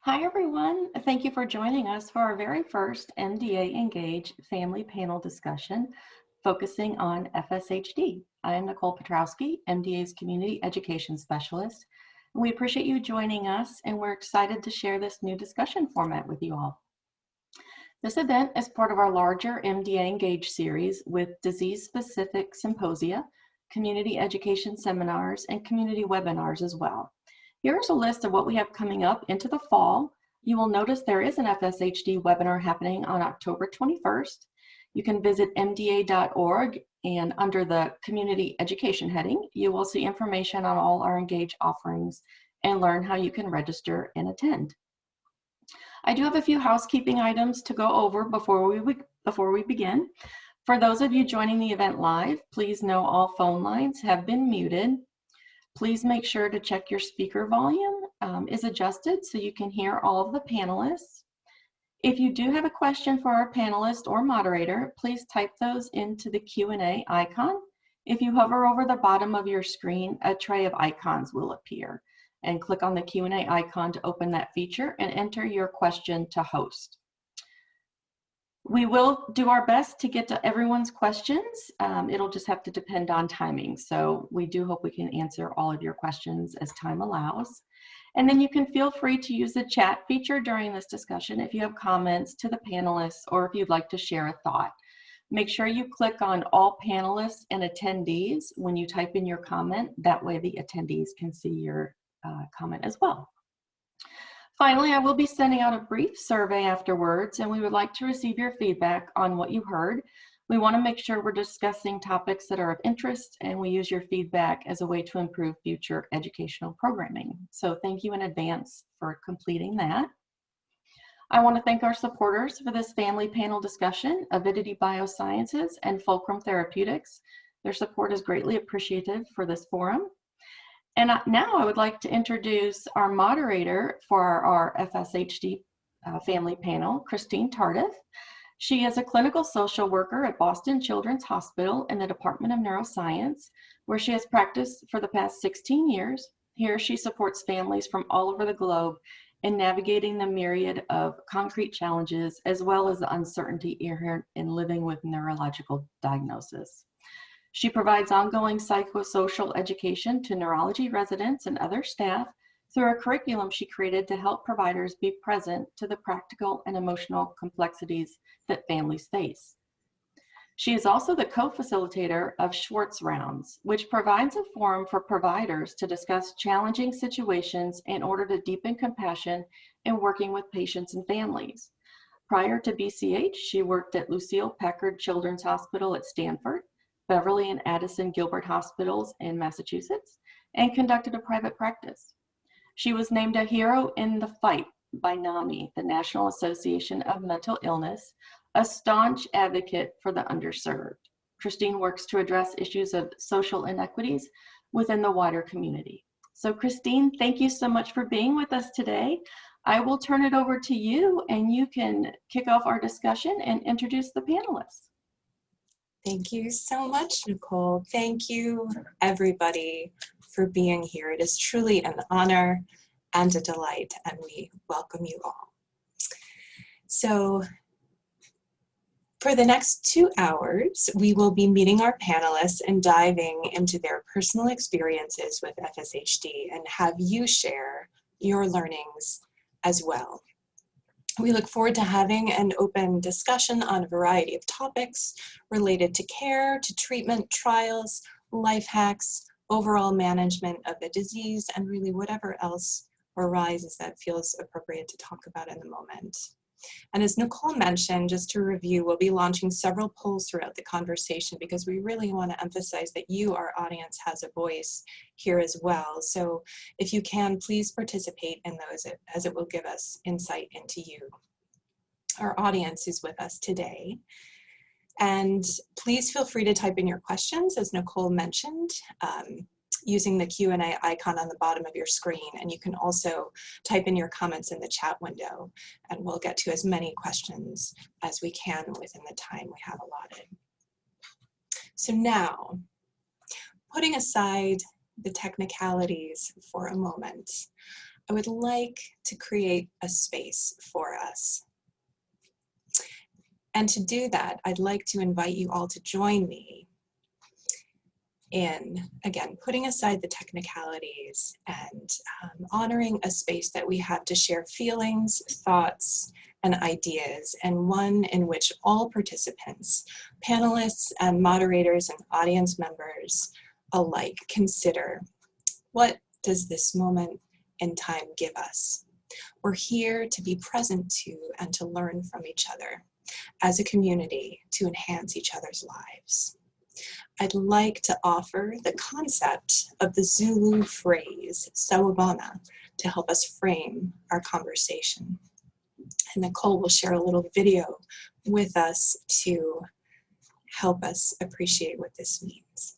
Hi, everyone. Thank you for joining us for our very first MDA Engage Family Panel discussion focusing on FSHD. I am Nicole Petrowski, MDA's Community Education Specialist. We appreciate you joining us, and we're excited to share this new discussion format with you all. This event is part of our larger MDA Engage series with disease-specific symposia, community education seminars, and community webinars as well. Here's a list of what we have coming up into the fall. You will notice there is an FSHD webinar happening on October 21st. You can visit mda.org, and under the community education heading, you will see information on all our Engage offerings and learn how you can register and attend. I do have a few housekeeping items to go over before we begin. For those of you joining the event live, please know all phone lines have been muted. Please make sure to check your speaker volume is adjusted so you can hear all of the panelists. If you do have a question for our panelist or moderator, please type those into the Q&A icon. If you hover over the bottom of your screen, a tray of icons will appear, and click on the Q&A icon to open that feature and enter your question to host. We will do our best to get to everyone's questions. It'll just have to depend on timing. So we do hope we can answer all of your questions as time allows. And then you can feel free to use the chat feature during this discussion if you have comments to the panelists or if you'd like to share a thought. Make sure you click on all panelists and attendees when you type in your comment. That way the attendees can see your comment as well. Finally, I will be sending out a brief survey afterwards, and we would like to receive your feedback on what you heard. We want to make sure we're discussing topics that are of interest, and we use your feedback as a way to improve future educational programming. So thank you in advance for completing that. I want to thank our supporters for this family panel discussion, Avidity Biosciences and Fulcrum Therapeutics. Their support is greatly appreciated for this forum. And now I would like to introduce our moderator for our FSHD family panel, Christine Tardiff. She is a clinical social worker at Boston Children's Hospital in the Department of Neuroscience, where she has practiced for the past 16 years. Here she supports families from all over the globe in navigating the myriad of concrete challenges, as well as the uncertainty inherent in living with neurological diagnosis. She provides ongoing psychosocial education to neurology residents and other staff through a curriculum she created to help providers be present to the practical and emotional complexities that families face. She is also the co-facilitator of Schwartz Rounds, which provides a forum for providers to discuss challenging situations in order to deepen compassion in working with patients and families. Prior to BCH, she worked at Lucile Packard Children's Hospital at Stanford, Beverly and Addison Gilbert Hospitals in Massachusetts, and conducted a private practice. She was named a Hero in the Fight by NAMI, the National Association of Mental Illness, a staunch advocate for the underserved. Christine works to address issues of social inequities within the wider community. So Christine, thank you so much for being with us today. I will turn it over to you, and you can kick off our discussion and introduce the panelists. Thank you so much, Nicole. Thank you, everybody, for being here. It is truly an honor and a delight, and we welcome you all. So, for the next 2 hours, we will be meeting our panelists and diving into their personal experiences with FSHD and have you share your learnings as well. We look forward to having an open discussion on a variety of topics related to care, to treatment, trials, life hacks, overall management of the disease, and really whatever else arises that feels appropriate to talk about in the moment. And as Nicole mentioned, just to review, we'll be launching several polls throughout the conversation because we really want to emphasize that you, our audience, has a voice here as well. So if you can, please participate in those as it will give us insight into you, our audience who's with us today. And please feel free to type in your questions, as Nicole mentioned, using the Q&A icon on the bottom of your screen. And you can also type in your comments in the chat window, and we'll get to as many questions as we can within the time we have allotted. So now, putting aside the technicalities for a moment, I would like to create a space for us. And to do that, I'd like to invite you all to join me in, again, putting aside the technicalities and honoring a space that we have to share feelings, thoughts, and ideas, and one in which all participants, panelists, and moderators and audience members alike consider, what does this moment in time give us? We're here to be present to and to learn from each other as a community to enhance each other's lives. I'd like to offer the concept of the Zulu phrase, sawubona, to help us frame our conversation. And Nicole will share a little video with us to help us appreciate what this means.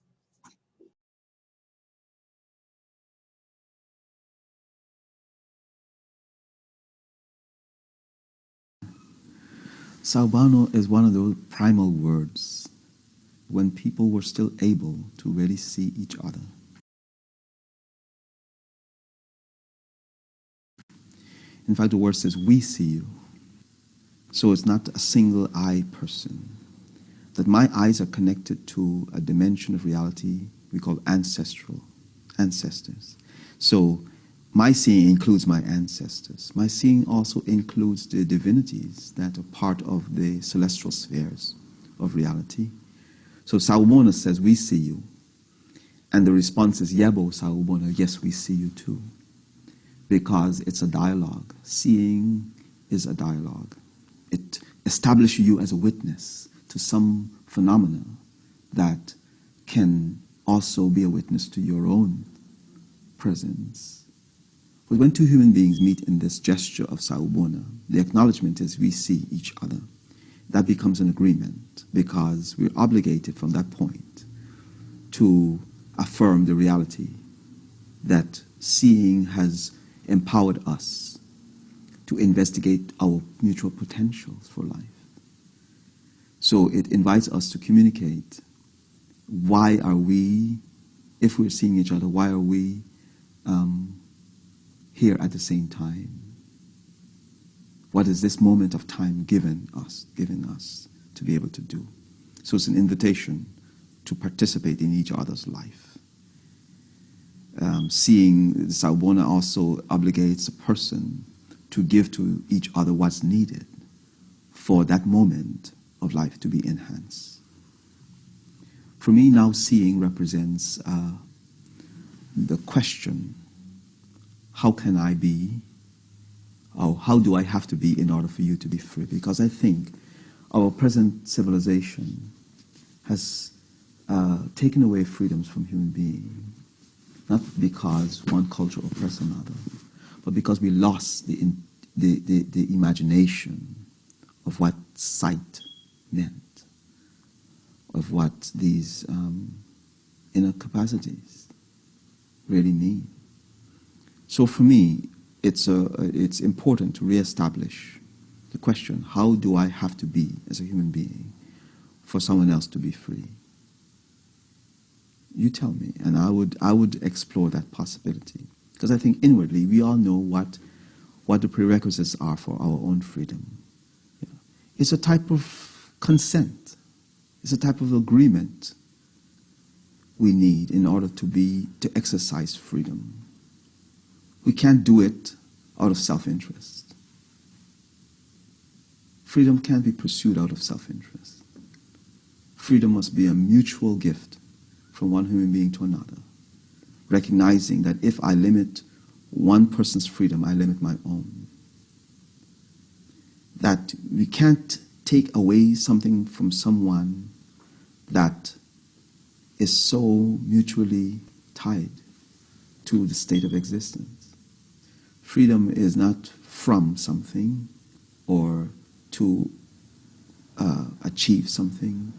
Sawubona is one of those primal words when people were still able to really see each other. In fact, the word says, we see you. So it's not a single eye person. That my eyes are connected to a dimension of reality we call ancestors. So my seeing includes my ancestors. My seeing also includes the divinities that are part of the celestial spheres of reality. So Sawubona says, we see you. And the response is, Yebo Sawubona, yes, we see you too. Because it's a dialogue. Seeing is a dialogue. It establishes you as a witness to some phenomena that can also be a witness to your own presence. But when two human beings meet in this gesture of Sawubona, the acknowledgement is we see each other. That becomes an agreement because we're obligated from that point to affirm the reality that seeing has empowered us to investigate our mutual potentials for life. So it invites us to communicate, why are we, if we're seeing each other, why are we here at the same time? What is this moment of time given us to be able to do? So it's an invitation to participate in each other's life. Seeing Sawubona also obligates a person to give to each other what's needed for that moment of life to be enhanced. For me, now seeing represents the question, how can I be, or how do I have to be in order for you to be free? Because I think our present civilization has taken away freedoms from human beings, not because one culture oppressed another, but because we lost the imagination of what sight meant, of what these inner capacities really mean. So for me, it's important to reestablish the question, how do I have to be as a human being for someone else to be free? You tell me, and I would explore that possibility. Because I think inwardly we all know what the prerequisites are for our own freedom. Yeah. It's a type of consent. It's a type of agreement we need in order to exercise freedom. We can't do it out of self-interest. Freedom can't be pursued out of self-interest. Freedom must be a mutual gift from one human being to another, recognizing that if I limit one person's freedom, I limit my own. That we can't take away something from someone that is so mutually tied to the state of existence. Freedom is not from something or to achieve something.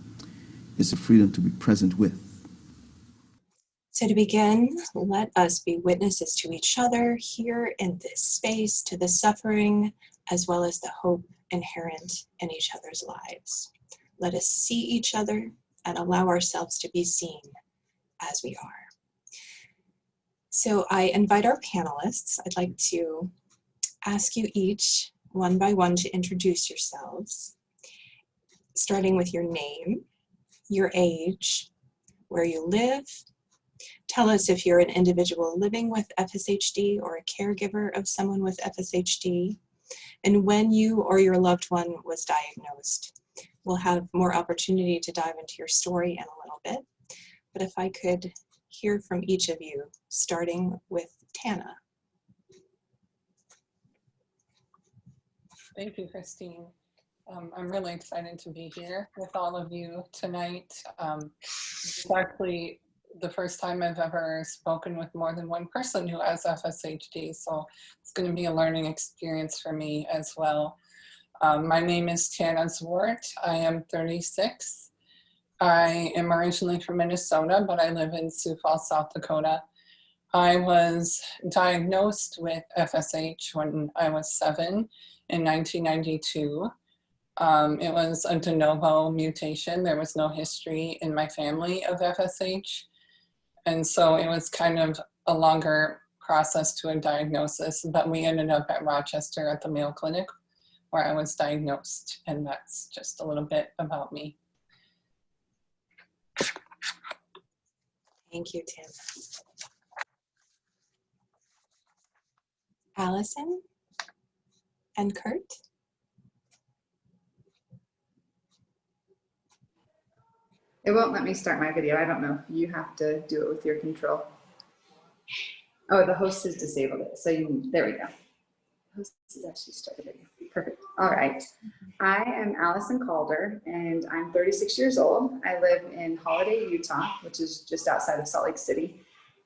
It's the freedom to be present with. So to begin, let us be witnesses to each other here in this space, to the suffering, as well as the hope inherent in each other's lives. Let us see each other and allow ourselves to be seen as we are. So I invite our panelists. I'd like to ask you each one by one to introduce yourselves, starting with your name, your age, where you live. Tell us if you're an individual living with FSHD or a caregiver of someone with FSHD, and when you or your loved one was diagnosed. We'll have more opportunity to dive into your story in a little bit, but if I could hear from each of you, starting with Tana. Thank you, Christine. I'm really excited to be here with all of you tonight. It's actually the first time I've ever spoken with more than one person who has FSHD, so it's going to be a learning experience for me as well. My name is Tana Zwart. I am 36. I am originally from Minnesota, but I live in Sioux Falls, South Dakota. I was diagnosed with FSH when I was 7 in 1992. It was a de novo mutation. There was no history in my family of FSH. And so it was kind of a longer process to a diagnosis, but we ended up at Rochester at the Mayo Clinic where I was diagnosed. And that's just a little bit about me. Thank you, Tana. Allison and Kurt. It won't let me start my video. I don't know if you have to do it with your control. Oh, the host has disabled it. So there we go. Host has actually started video. Perfect. All right. I am Allison Calder, and I'm 36 years old. I live in Holiday, Utah, which is just outside of Salt Lake City.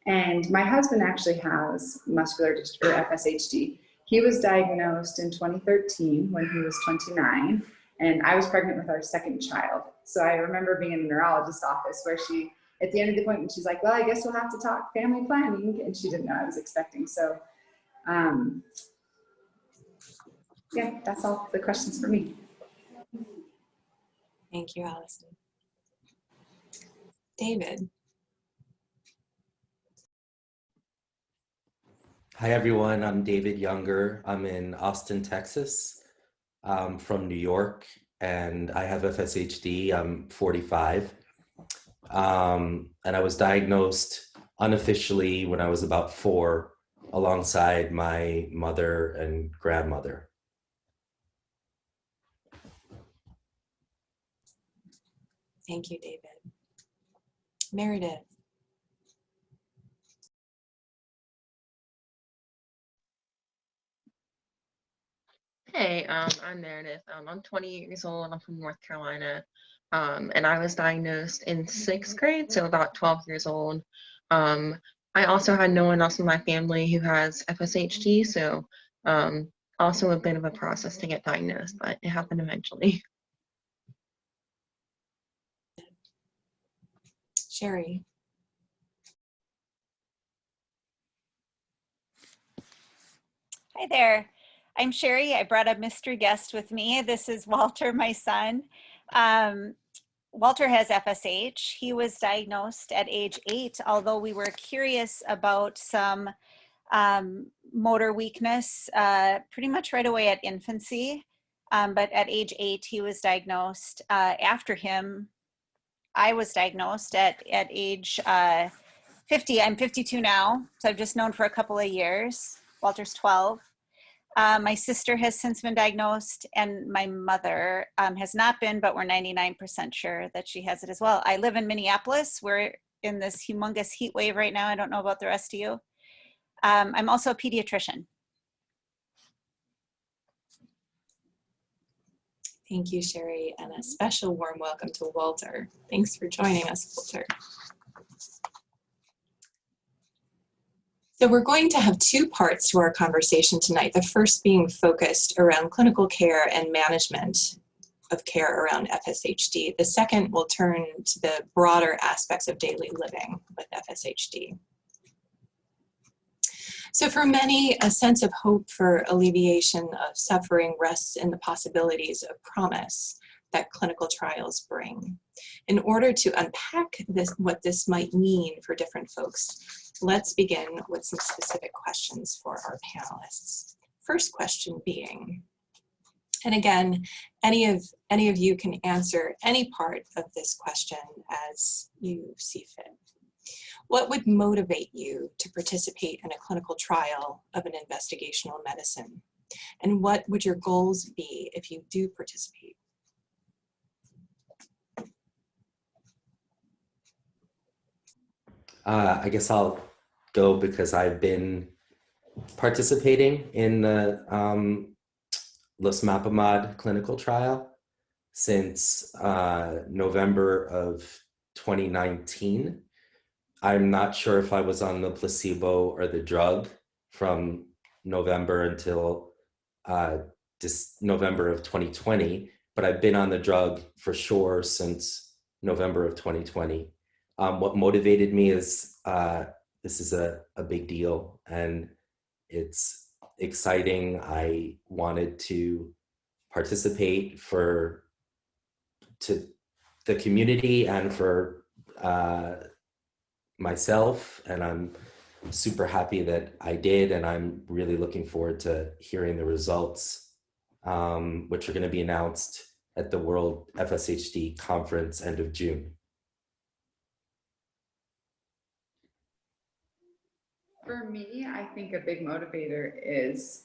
And my husband actually has muscular dystrophy, or FSHD. He was diagnosed in 2013 when he was 29, and I was pregnant with our second child. So I remember being in the neurologist's office where she, at the end of the appointment, she's like, well, I guess we'll have to talk family planning. And she didn't know I was expecting. So yeah, that's all the questions for me. Thank you, Allison. David. Hi, everyone. I'm David Younger. I'm in Austin, Texas. I'm from New York, and I have FSHD. I'm 45. And I was diagnosed unofficially when I was about 4, alongside my mother and grandmother. Thank you, David. Meredith. Hey, I'm Meredith. I'm 28 years old. I'm from North Carolina. And I was diagnosed in 6th grade, so about 12 years old. I also had no one else in my family who has FSHD, so also a bit of a process to get diagnosed, but it happened eventually. Sherry. Hi there. I'm Sherry. I brought a mystery guest with me. This is Walter, my son. Walter has FSH. He was diagnosed at age 8, although we were curious about some motor weakness pretty much right away at infancy. But at age 8, he was diagnosed. After him, I was diagnosed at age 50. I'm 52 now, so I've just known for a couple of years. Walter's 12. My sister has since been diagnosed, and my mother has not been, but we're 99% sure that she has it as well. I live in Minneapolis. We're in this humongous heat wave right now. I don't know about the rest of you. I'm also a pediatrician. Thank you, Sherry, and a special warm welcome to Walter. Thanks for joining us, Walter. So we're going to have 2 parts to our conversation tonight, the first being focused around clinical care and management of care around FSHD. The second will turn to the broader aspects of daily living with FSHD. So for many, a sense of hope for alleviation of suffering rests in the possibilities of promise that clinical trials bring. In order to unpack what this might mean for different folks, let's begin with some specific questions for our panelists. First question being, and again, any of you can answer any part of this question as you see fit. What would motivate you to participate in a clinical trial of an investigational medicine? And what would your goals be if you do participate? I guess I'll go because I've been participating in the LICSW clinical trial since November of 2019. I'm not sure if I was on the placebo or the drug from November until November of 2020, but I've been on the drug for sure since November of 2020. What motivated me is this is a big deal and it's exciting. I wanted to participate to the community and for myself, and I'm super happy that I did, and I'm really looking forward to hearing the results, which are going to be announced at the World FSHD conference end of June. For me, I think a big motivator is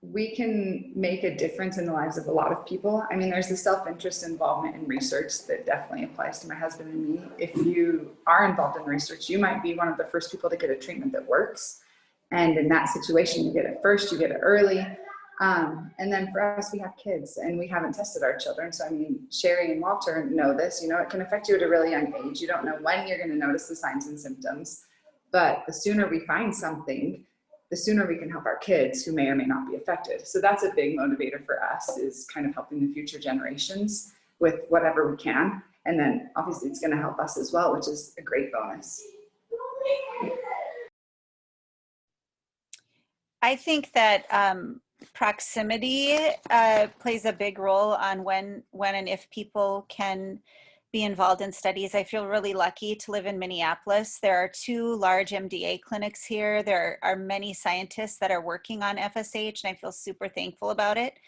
we can make a difference in the lives of a lot of people. I mean, there's the self-interest involvement in research that definitely applies to my husband and me. If you are involved in research, you might be one of the first people to get a treatment that works. And in that situation, you get it first, you get it early. And then for us, we have kids and we haven't tested our children. So I mean, Sherry and Walter know this, you know, it can affect you at a really young age. You don't know when you're going to notice the signs and symptoms, but the sooner we find something, the sooner we can help our kids who may or may not be affected. So that's a big motivator for us, is kind of helping the future generations with whatever we can. And then obviously it's going to help us as well, which is a great bonus. I think that proximity plays a big role on when and if people can be involved in studies. I feel really lucky to live in Minneapolis. There are 2 large MDA clinics here. There are many scientists that are working on FSH, and I feel super thankful about it.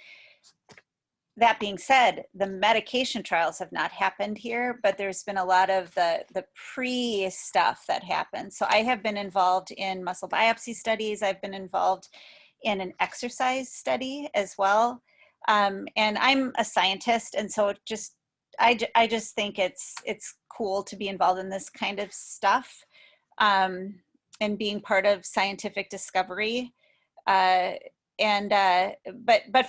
That being said, the medication trials have not happened here, but there's been a lot of the pre-stuff that happens. So I have been involved in muscle biopsy studies. I've been involved in an exercise study as well. And I'm a scientist, and so I just think it's cool to be involved in this kind of stuff, and being part of scientific discovery. But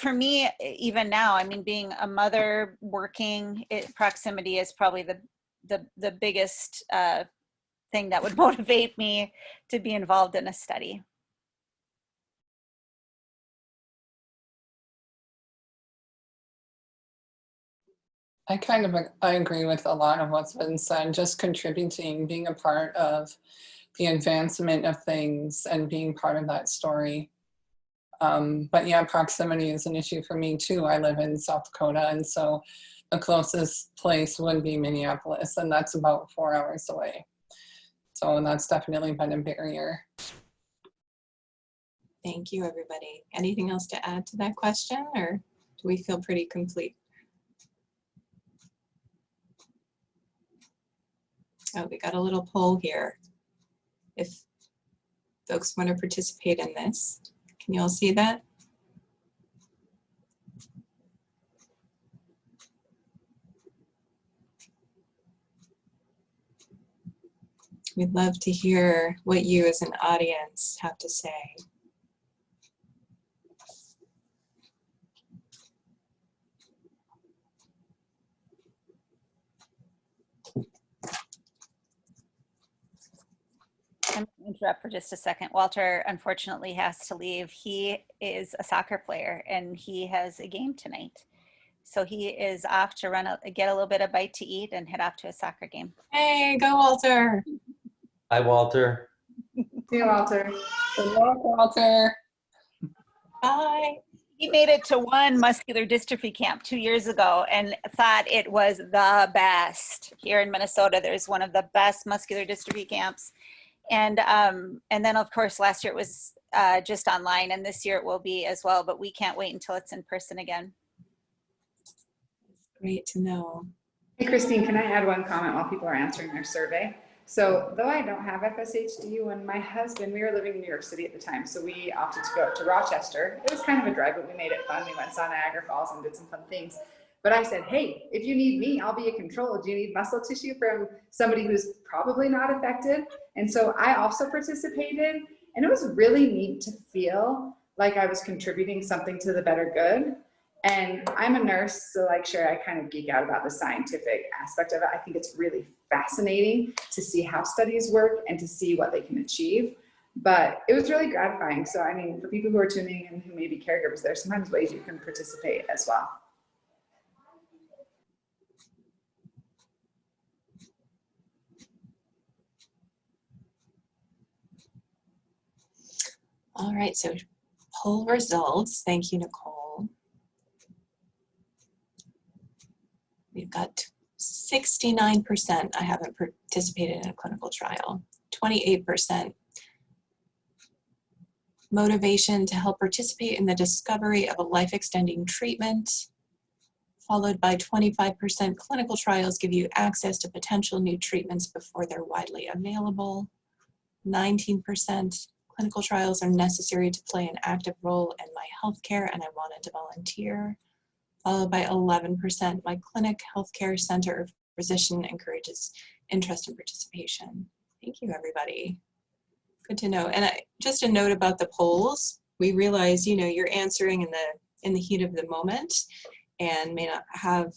for me, even now, I mean, being a mother working, proximity is probably the biggest thing that would motivate me to be involved in a study. I agree with a lot of what's been said, just contributing, being a part of the advancement of things and being part of that story. But yeah, proximity is an issue for me too. I live in South Dakota, and so the closest place would be Minneapolis, and that's about 4 hours away. So that's definitely been a barrier. Thank you, everybody. Anything else to add to that question, or do we feel pretty complete? Oh, we got a little poll here. If folks want to participate in this, can you all see that? We'd love to hear what you as an audience have to say. I'm going to interrupt for just a second. Walter unfortunately has to leave. He is a soccer player and he has a game tonight. So he is off to get a little bit of bite to eat and head off to a soccer game. Hey, go Walter. Hi, Walter. See you, Walter. Good luck, Walter. Bye. He made it to one muscular dystrophy camp 2 years ago and thought it was the best. Here in Minnesota, there's one of the best muscular dystrophy camps. And then of course last year it was just online, and this year it will be as well, but we can't wait until it's in person again. Great to know. Hey, Christine, can I add one comment while people are answering their survey? So though I don't have FSHD, when my husband, we were living in New York City at the time, so we opted to go up to Rochester. It was kind of a drive, but we made it fun. We went, saw Niagara Falls and did some fun things. But I said, hey, if you need me, I'll be a control. Do you need muscle tissue from somebody who's probably not affected? And so I also participated, and it was really neat to feel like I was contributing something to the better good. And I'm a nurse, so like Sherry, I kind of geek out about the scientific aspect of it. I think it's really fascinating to see how studies work and to see what they can achieve. But it was really gratifying. So I mean, for people who are tuning in who may be caregivers, there's sometimes ways you can participate as well. All right, so poll results. Thank you, Nicole. We've got 69% I haven't participated in a clinical trial, 28% motivation to help participate in the discovery of a life-extending treatment, followed by 25% clinical trials give you access to potential new treatments before they're widely available, 19% clinical trials are necessary to play an active role in my healthcare and I wanted to volunteer, followed by 11%, my clinic, healthcare center, or physician encourages interest and participation. Thank you, everybody. Good to know. And just a note about the polls. We realize, you know, you're answering in the heat of the moment and may not have,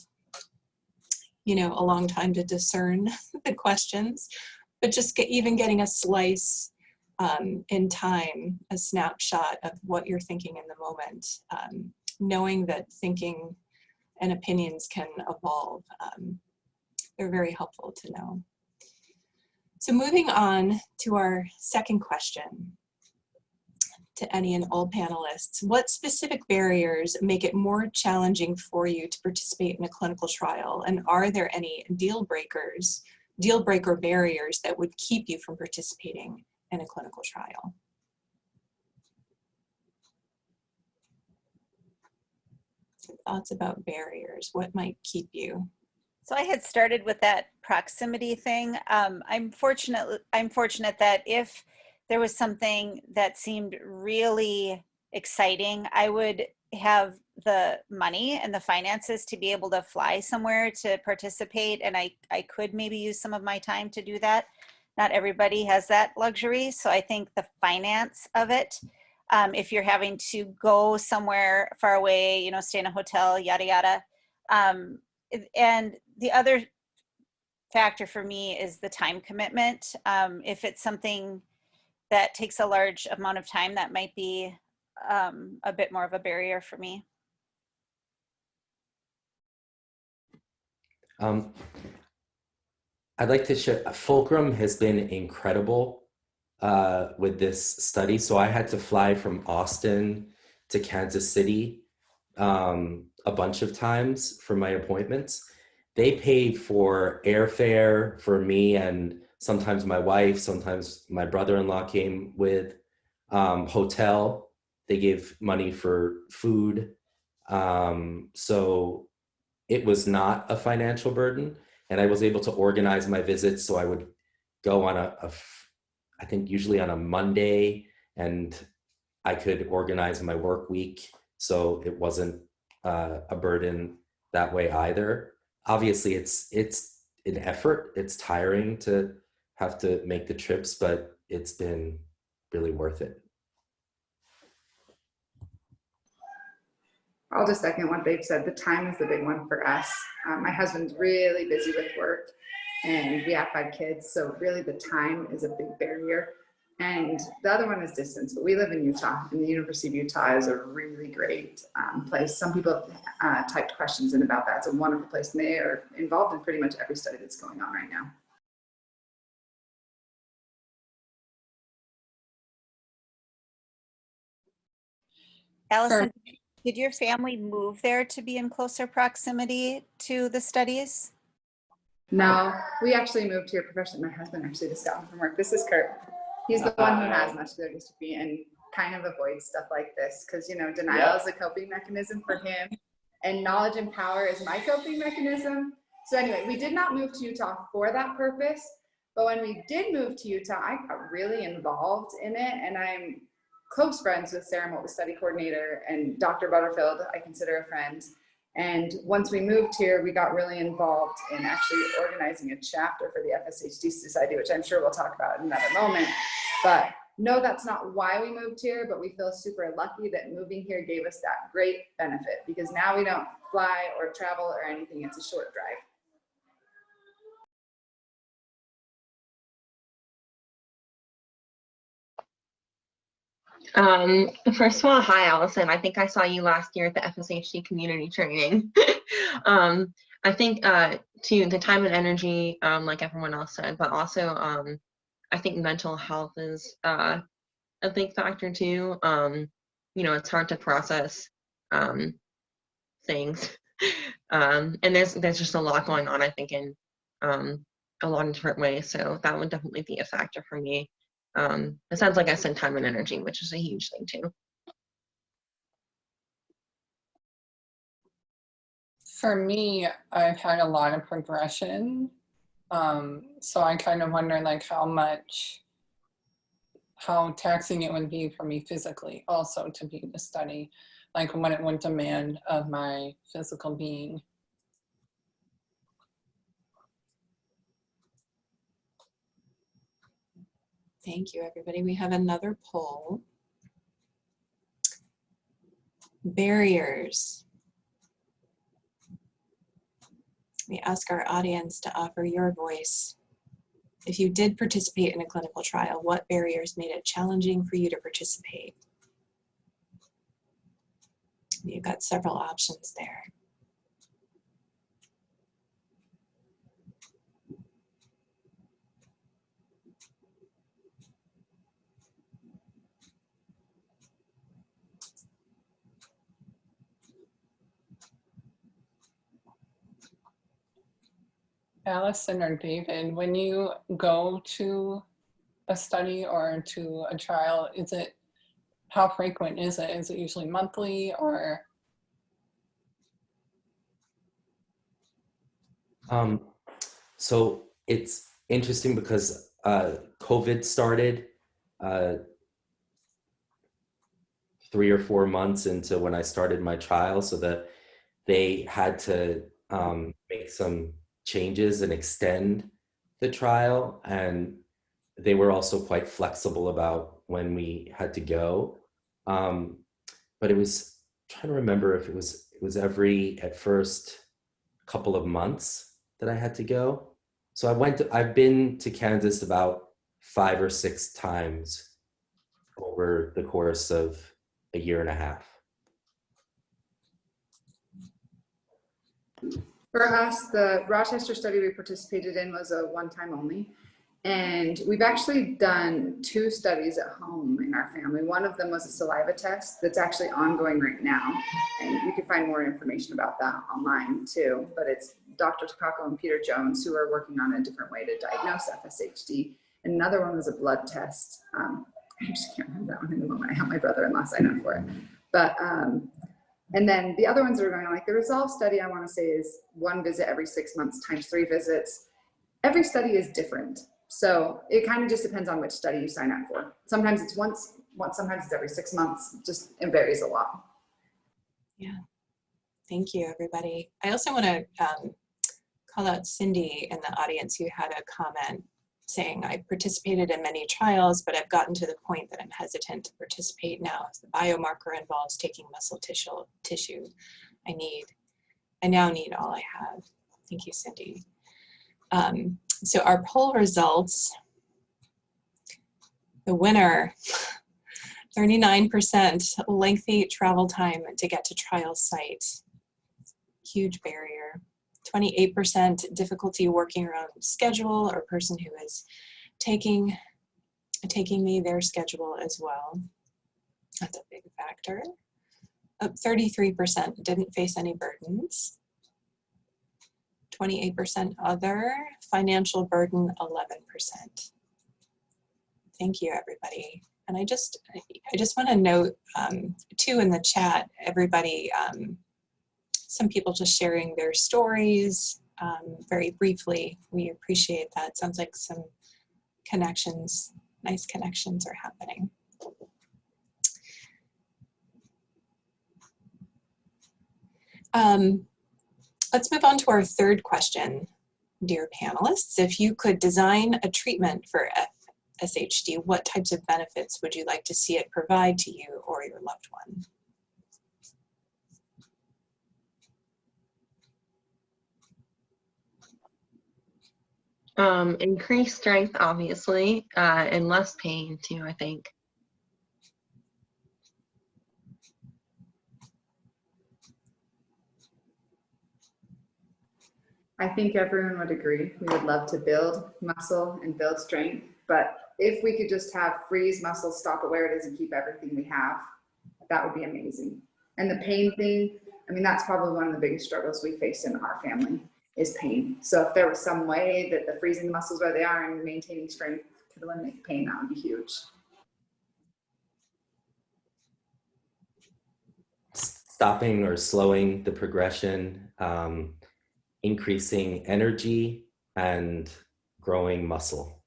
you know, a long time to discern the questions, but just even getting a slice in time, a snapshot of what you're thinking in the moment. Knowing that thinking and opinions can evolve. They're very helpful to know. So moving on to our second question to any and all panelists. What specific barriers make it more challenging for you to participate in a clinical trial? And are there any deal breaker barriers that would keep you from participating in a clinical trial? Thoughts about barriers, what might keep you? So I had started with that proximity thing. I'm fortunate that if there was something that seemed really exciting, I would have the money and the finances to be able to fly somewhere to participate, and I could maybe use some of my time to do that. Not everybody has that luxury, so I think the finance of it, if you're having to go somewhere far away, you know, stay in a hotel, yada, yada. And the other factor for me is the time commitment. If it's something that takes a large amount of time, that might be a bit more of a barrier for me. I'd like to share, Fulcrum has been incredible with this study. So I had to fly from Austin to Kansas City a bunch of times for my appointments. They paid for airfare for me and sometimes my wife, sometimes my brother-in-law came with, hotel. They gave money for food. So it was not a financial burden, and I was able to organize my visits. So I would go on I think usually on a Monday, and I could organize my work week. So it wasn't a burden that way either. Obviously it's an effort. It's tiring to have to make the trips, but it's been really worth it. I'll just second what they've said. The time is the big one for us. My husband's really busy with work and we have 5 kids. So really the time is a big barrier. And the other one is distance, but we live in Utah and the University of Utah is a really great place. Some people typed questions in about that. It's a wonderful place and they are involved in pretty much every study that's going on right now. Allison, Did your family move there to be in closer proximity to the studies? No, we actually moved here professionally. My husband actually just got home from work. This is Kurt. He's the one who has muscular dystrophy and kind of avoids stuff like this because, you know, denial is a coping mechanism for him, and knowledge and power is my coping mechanism. So anyway, we did not move to Utah for that purpose, but when we did move to Utah, I got really involved in it, and I'm close friends with Sarah Molt, the study coordinator, and Dr. Butterfield, I consider a friend. And once we moved here, we got really involved in actually organizing a chapter for the FSHD Society, which I'm sure we'll talk about in another moment. But no, that's not why we moved here, but we feel super lucky that moving here gave us that great benefit, because now we don't fly or travel or anything, it's a short drive. First of all, hi, Allison. I think I saw you last year at the FSHD community training. I think to the time and energy, like everyone else said, but also I think mental health is a big factor too. You know, it's hard to process things, and there's just a lot going on, I think, in a lot of different ways. So that would definitely be a factor for me. It sounds like I said time and energy, which is a huge thing too. For me, I've had a lot of progression. So I kind of wonder like how taxing it would be for me physically also to be in the study, like what it would demand of my physical being. Thank you, everybody. We have another poll. Barriers. We ask our audience to offer your voice. If you did participate in a clinical trial, what barriers made it challenging for you to participate? You've got several options there. Allison or David, when you go to a study or to a trial, how frequent is it? Is it usually monthly or? So it's interesting because COVID started 3 or 4 months into when I started my trial, so that they had to make some changes and extend the trial, and they were also quite flexible about when we had to go. But it was, I'm trying to remember if it was every, at first, couple of months that I had to go. So I've been to Kansas about 5 or 6 times over the course of a year and a half. For us, the Rochester study we participated in was a one-time only. And we've actually done 2 studies at home in our family. One of them was a saliva test that's actually ongoing right now. And you can find more information about that online too. But it's Dr. Takako and Peter Jones who are working on a different way to diagnose FSHD. And another one was a blood test. I just can't remember that one in the moment. I have my brother-in-law sign up for it. But, and then the other ones that are going on, like the Resolve study, I want to say is 1 visit every 6 months times 3 visits. Every study is different. So it kind of just depends on which study you sign up for. Sometimes it's once, sometimes it's every 6 months. Just, it varies a lot. Yeah, thank you, everybody. I also want to call out Cindy in the audience who had a comment saying, I participated in many trials, but I've gotten to the point that I'm hesitant to participate now as the biomarker involves taking muscle tissue. I now need all I have. Thank you, Cindy. So our poll results, the winner, 39% lengthy travel time to get to trial site. Huge barrier. 28% difficulty working around schedule or person who is taking me their schedule as well. That's a big factor. 33% didn't face any burdens. 28% other, financial burden 11%. Thank you, everybody. And I just want to note too in the chat, everybody, some people just sharing their stories very briefly. We appreciate that. Sounds like some connections, nice connections are happening. Let's move on to our third question, dear panelists. If you could design a treatment for FSHD, what types of benefits would you like to see it provide to you or your loved one? Increased strength, obviously, and less pain too, I think. I think everyone would agree. We would love to build muscle and build strength, but if we could just have freeze muscle, stop it where it is and keep everything we have, that would be amazing. And the pain thing, I mean, that's probably one of the biggest struggles we face in our family is pain. So if there was some way that the freezing the muscles where they are and maintaining strength could eliminate pain, that would be huge. Stopping or slowing the progression, increasing energy and growing muscle.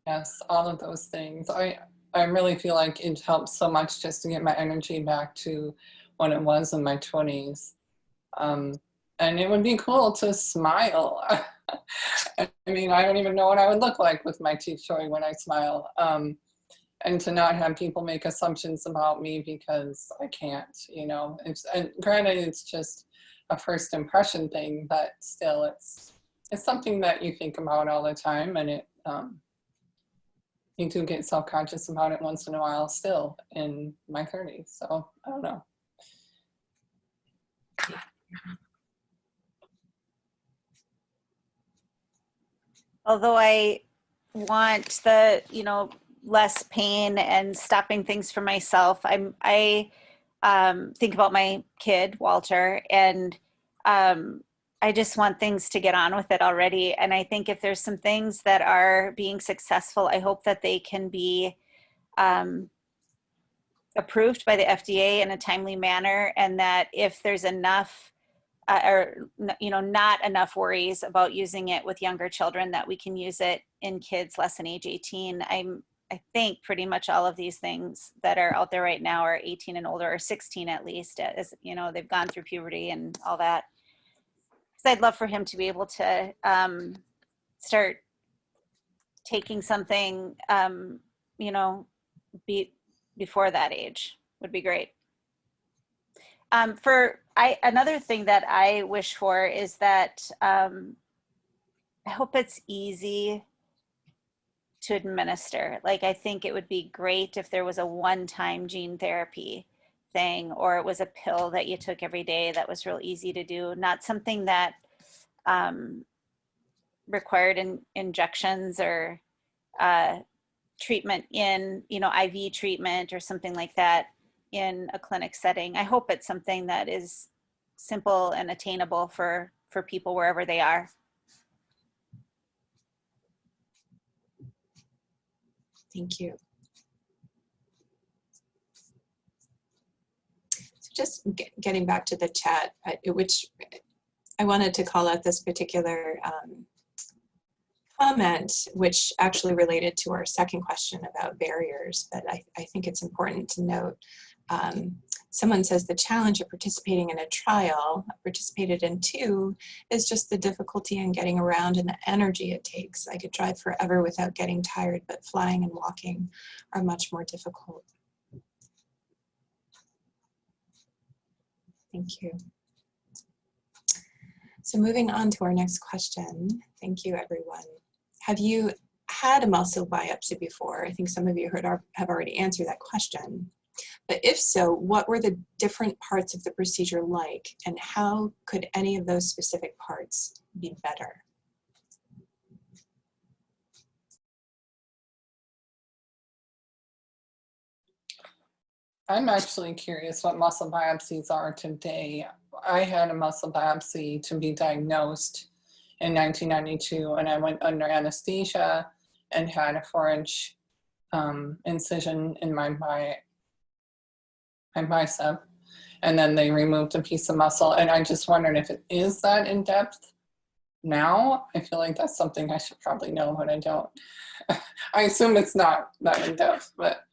Yes, all of those things. I really feel like it helps so much just to get my energy back to when it was in my 20s. And it would be cool to smile. I mean, I don't even know what I would look like with my teeth showing when I smile. And to not have people make assumptions about me because I can't, you know. And granted, it's just a first impression thing, but still, it's something that you think about all the time, and it you do get self-conscious about it once in a while still in my 30s. So I don't know. Although I want the, you know, less pain and stopping things for myself, I think about my kid, Walter, and I just want things to get on with it already. And I think if there's some things that are being successful, I hope that they can be approved by the FDA in a timely manner, and that if there's enough or, you know, not enough worries about using it with younger children, that we can use it in kids less than age 18. I think pretty much all of these things that are out there right now are 18 and older, or 16 at least, as you know, they've gone through puberty and all that. So I'd love for him to be able to start taking something, you know, before that age would be great. Another thing that I wish for is that I hope it's easy to administer. Like, I think it would be great if there was a one-time gene therapy thing, or it was a pill that you took every day that was real easy to do, not something that required injections or treatment in, you know, IV treatment or something like that in a clinic setting. I hope it's something that is simple and attainable for people wherever they are. Thank you. So just getting back to the chat, which I wanted to call out this particular comment, which actually related to our second question about barriers, but I think it's important to note. Someone says the challenge of participating in a trial, I participated in 2, is just the difficulty in getting around and the energy it takes. I could drive forever without getting tired, but flying and walking are much more difficult. Thank you. So moving on to our next question. Thank you, everyone. Have you had a muscle biopsy before? I think some of you have already answered that question. But if so, what were the different parts of the procedure like, and how could any of those specific parts be better? I'm actually curious what muscle biopsies are today. I had a muscle biopsy to be diagnosed in 1992, and I went under anesthesia and had a 4-inch incision in my bicep, and then they removed a piece of muscle. And I just wondered if it is that in depth now. I feel like that's something I should probably know, but I don't. I assume it's not that in depth, but.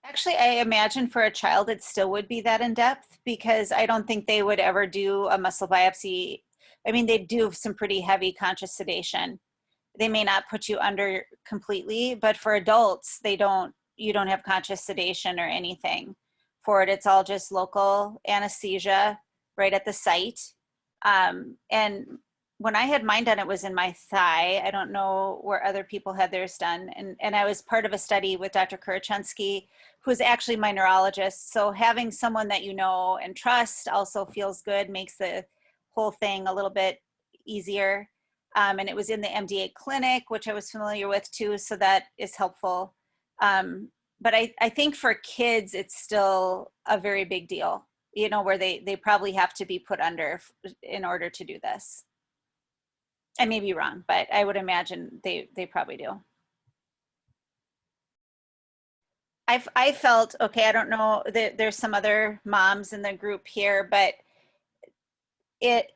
Actually, I imagine for a child, it still would be that in depth, because I don't think they would ever do a muscle biopsy. I mean, they do some pretty heavy conscious sedation. They may not put you under completely, but for adults, you don't have conscious sedation or anything for it. It's all just local anesthesia right at the site. And when I had mine done, it was in my thigh. I don't know where other people had theirs done. And I was part of a study with Dr. Kurachensky, who's actually my neurologist. So having someone that you know and trust also feels good, makes the whole thing a little bit easier. And it was in the MDA clinic, which I was familiar with too, so that is helpful. But I think for kids, it's still a very big deal, you know, where they probably have to be put under in order to do this. I may be wrong, but I would imagine they probably do. I felt, okay, I don't know, there's some other moms in the group here, but it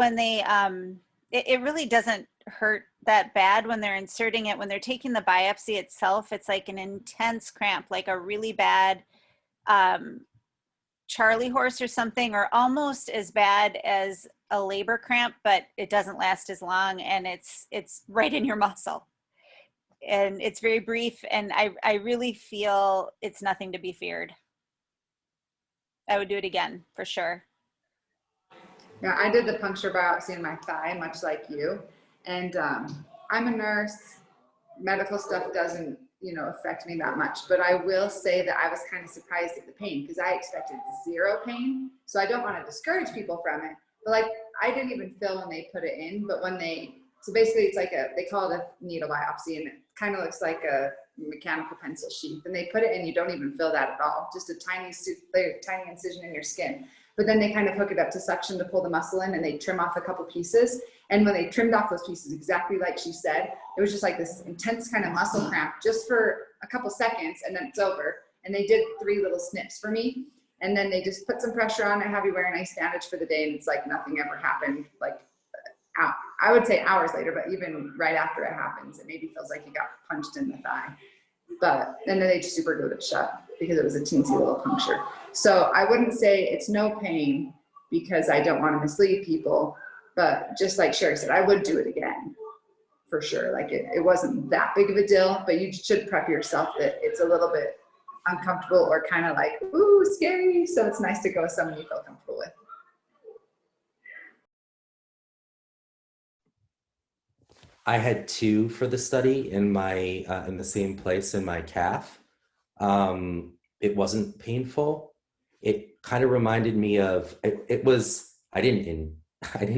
really doesn't hurt that bad when they're inserting it. When they're taking the biopsy itself, it's like an intense cramp, like a really bad Charlie horse or something, or almost as bad as a labor cramp, but it doesn't last as long, and it's right in your muscle. And it's very brief, and I really feel it's nothing to be feared. I would do it again, for sure. Yeah, I did the puncture biopsy in my thigh, much like you. And I'm a nurse. Medical stuff doesn't, affect me that much. But I will say that I was kind of surprised at the pain, because I expected zero pain. So I don't want to discourage people from it. But like, I didn't even feel when they put it in. But so basically it's like they call it a needle biopsy, and it kind of looks like a mechanical pencil sheath. And they put it in, you don't even feel that at all. Just a tiny incision in your skin. But then they kind of hook it up to suction to pull the muscle in, and they trim off a couple pieces. And when they trimmed off those pieces, exactly like she said, it was just like this intense kind of muscle cramp just for a couple seconds, and then it's over. And they did 3 little snips for me. And then they just put some pressure on it, have you wear a nice bandage for the day, and it's like nothing ever happened. Like, I would say hours later, but even right after it happens, it maybe feels like you got punched in the thigh. And then they just super glued it shut because it was a teensy little puncture. So I wouldn't say it's no pain, because I don't want to mislead people, but just like Sherry said, I would do it again for sure. Like it wasn't that big of a deal, but you should prep yourself that it's a little bit uncomfortable or kind of like, ooh, scary. So it's nice to go with someone you feel comfortable with. I had 2 for the study in my in the same place in my calf. It wasn't painful. It kind of reminded me of it was. I didn't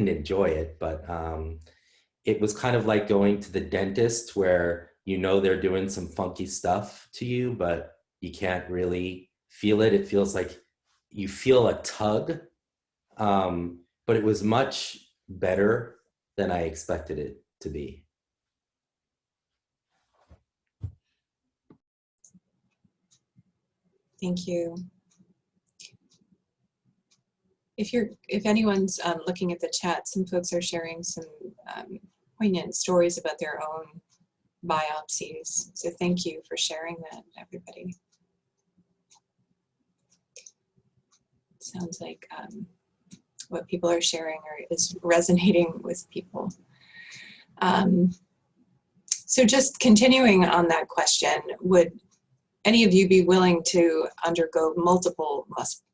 enjoy it, but it was kind of like going to the dentist, where they're doing some funky stuff to you, but you can't really feel it. It feels like you feel a tug, but it was much better than I expected it to be. Thank you. If anyone's looking at the chat, some folks are sharing some poignant stories about their own biopsies. So thank you for sharing that, everybody. Sounds like what people are sharing is resonating with people. So just continuing on that question, would any of you be willing to undergo multiple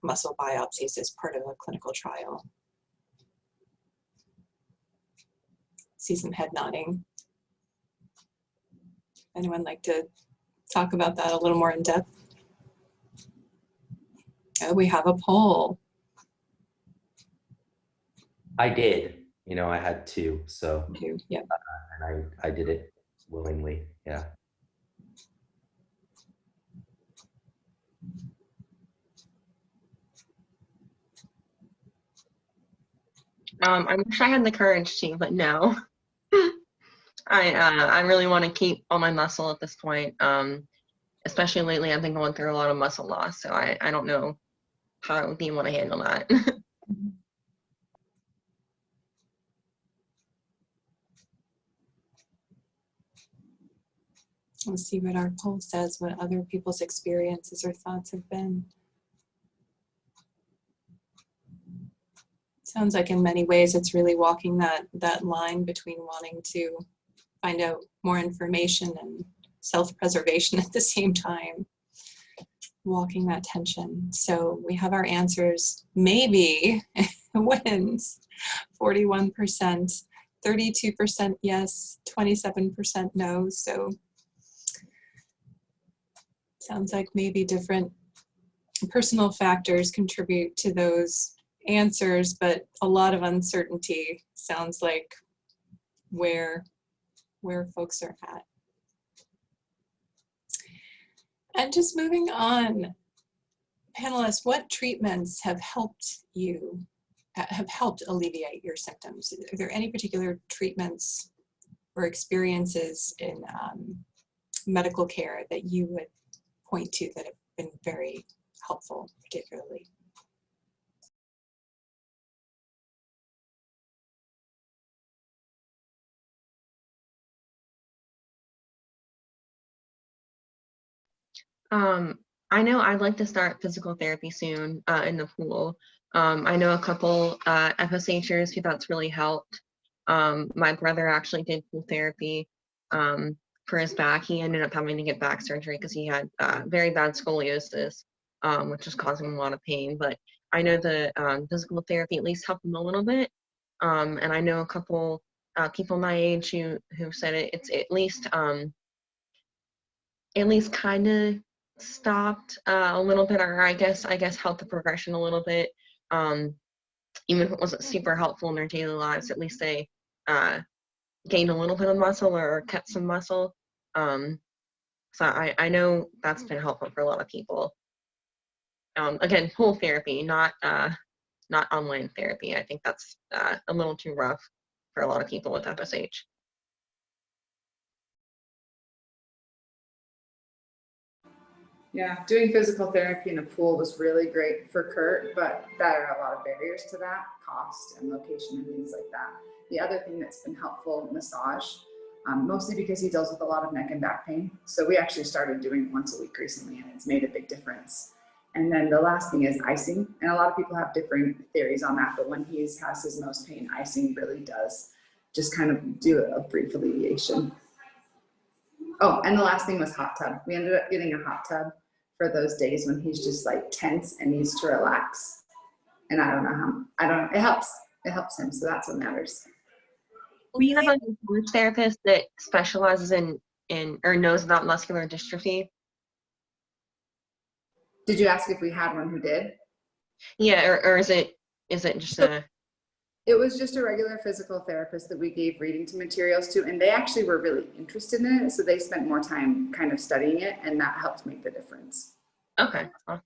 muscle biopsies as part of a clinical trial? See some head nodding. Anyone like to talk about that a little more in depth? Oh, we have a poll. I did. I had 2, so. 2, yep. And I did it willingly, yeah. I wish I had the courage to, but no. I really want to keep all my muscle at this point. Especially lately, I've been going through a lot of muscle loss, so I don't know how do you want to handle that. Let's see what our poll says, what other people's experiences or thoughts have been. Sounds like in many ways it's really walking that line between wanting to find out more information and self-preservation at the same time. Walking that tension. So we have our answers. Maybe wins 41%, 32% yes, 27% no. So sounds like maybe different personal factors contribute to those answers, but a lot of uncertainty sounds like where folks are at. And just moving on, panelists, what treatments have helped you, have helped alleviate your symptoms? Are there any particular treatments or experiences in medical care that you would point to that have been very helpful, particularly? I know I'd like to start physical therapy soon in the pool. I know a couple FSHers who that's really helped. My brother actually did pool therapy for his back. He ended up having to get back surgery because he had very bad scoliosis, which was causing him a lot of pain. But I know the physical therapy at least helped him a little bit. And I know a couple people my age who said it's at least kind of stopped a little bit, or I guess helped the progression a little bit. Even if it wasn't super helpful in their daily lives, at least they gained a little bit of muscle or kept some muscle. So I know that's been helpful for a lot of people. Again, pool therapy, not online therapy. I think that's a little too rough for a lot of people with FSH. Yeah, doing physical therapy in a pool was really great for Kurt, but there are a lot of barriers to that, cost and location and things like that. The other thing that's been helpful, massage, mostly because he deals with a lot of neck and back pain. So we actually started doing it once a week recently, and it's made a big difference. And then the last thing is icing. And a lot of people have different theories on that, but when he has his most pain, icing really does just kind of do a brief alleviation. Oh, and the last thing was hot tub. We ended up getting a hot tub for those days when he's just like tense and needs to relax. And I don't know how, it helps him. So that's what matters. We have a massage therapist that specializes in or knows about muscular dystrophy. Did you ask if we had one who did? Yeah, or is it just a? It was just a regular physical therapist that we gave reading to materials to, and they actually were really interested in it, so they spent more time kind of studying it, and that helped make the difference. Okay. Awesome.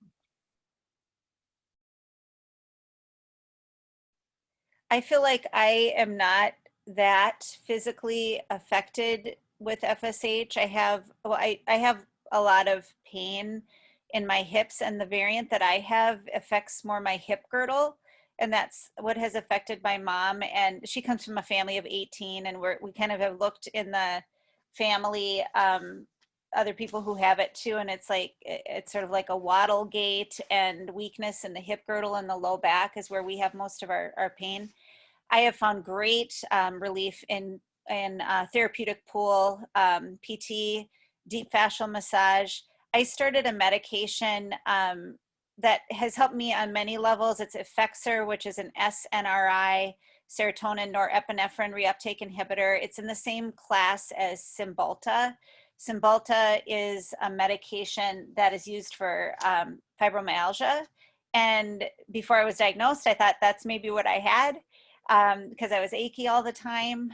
I feel like I am not that physically affected with FSH. I have a lot of pain in my hips, and the variant that I have affects more my hip girdle. And that's what has affected my mom. And she comes from a family of 18, and we kind of have looked in the family, other people who have it too. And it's sort of like a waddle gait and weakness in the hip girdle and the low back is where we have most of our pain. I have found great relief in therapeutic pool, PT, deep fascial massage. I started a medication that has helped me on many levels. It's Effexor, which is an SNRI, serotonin norepinephrine reuptake inhibitor. It's in the same class as Cymbalta. Cymbalta is a medication that is used for fibromyalgia. And before I was diagnosed, I thought that's maybe what I had because I was achy all the time.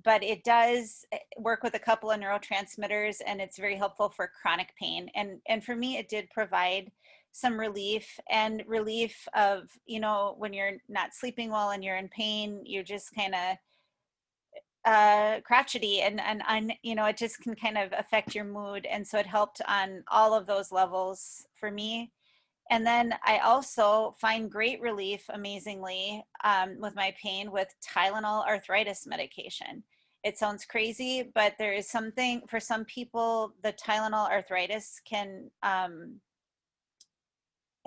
But it does work with a couple of neurotransmitters, and it's very helpful for chronic pain. And for me, it did provide some relief, and relief of, you know, when you're not sleeping well and you're in pain, you're just kind of crotchety and you know, it just can kind of affect your mood. And so it helped on all of those levels for me. And then I also find great relief, amazingly, with my pain with Tylenol arthritis medication. It sounds crazy, but there is something, for some people, the Tylenol arthritis can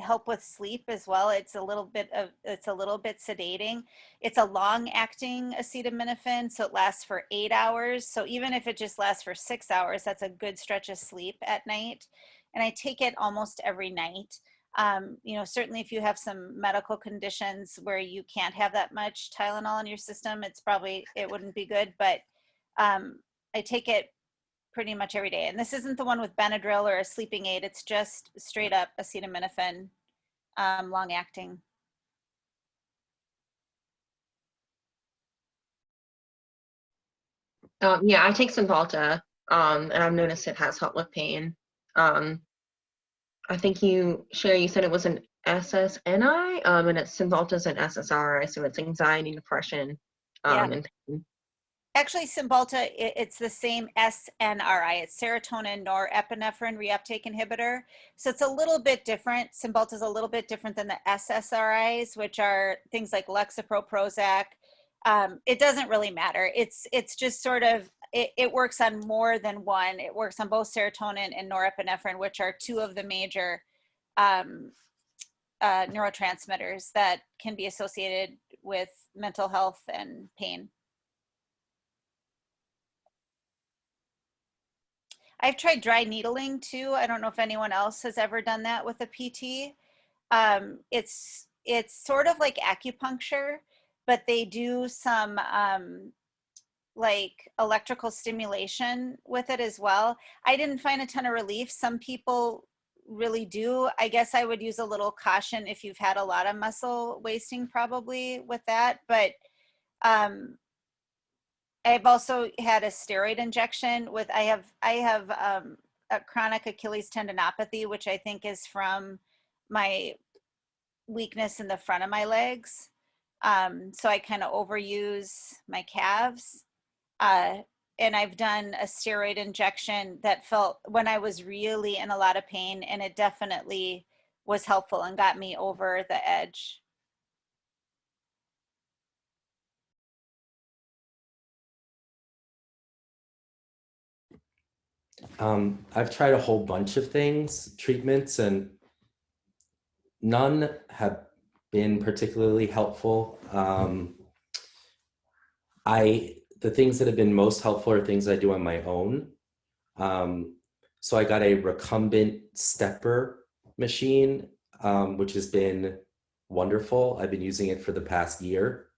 help with sleep as well. It's a little bit sedating. It's a long-acting acetaminophen, so it lasts for 8 hours. So even if it just lasts for 6 hours, that's a good stretch of sleep at night. And I take it almost every night. You know, certainly if you have some medical conditions where you can't have that much Tylenol in your system, it wouldn't be good, but I take it pretty much every day. And this isn't the one with Benadryl or a sleeping aid. It's just straight up acetaminophen, long acting. Yeah, I take Cymbalta, and I've noticed it has helped with pain. I think Sherry, you said it was an SSNI, and Cymbalta's an SSRI, so it's anxiety, depression, Yeah. and pain. Actually, Cymbalta, it's the same SNRI. It's serotonin norepinephrine reuptake inhibitor. So it's a little bit different. Cymbalta is a little bit different than the SSRIs, which are things like Lexapro, Prozac. It doesn't really matter. It's just sort of, it works on more than one. It works on both serotonin and norepinephrine, which are two of the major neurotransmitters that can be associated with mental health and pain. I've tried dry needling too. I don't know if anyone else has ever done that with a PT. It's sort of like acupuncture, but they do some like electrical stimulation with it as well. I didn't find a ton of relief. Some people really do. I guess I would use a little caution if you've had a lot of muscle wasting probably with that, but I've also had a steroid injection with, I have a chronic Achilles tendinopathy, which I think is from my weakness in the front of my legs. So I kind of overuse my calves. And I've done a steroid injection that felt when I was really in a lot of pain, and it definitely was helpful and got me over the edge. I've tried a whole bunch of treatments, and none have been particularly helpful. The things that have been most helpful are things I do on my own. So I got a recumbent stepper machine, which has been wonderful. I've been using it for the past year.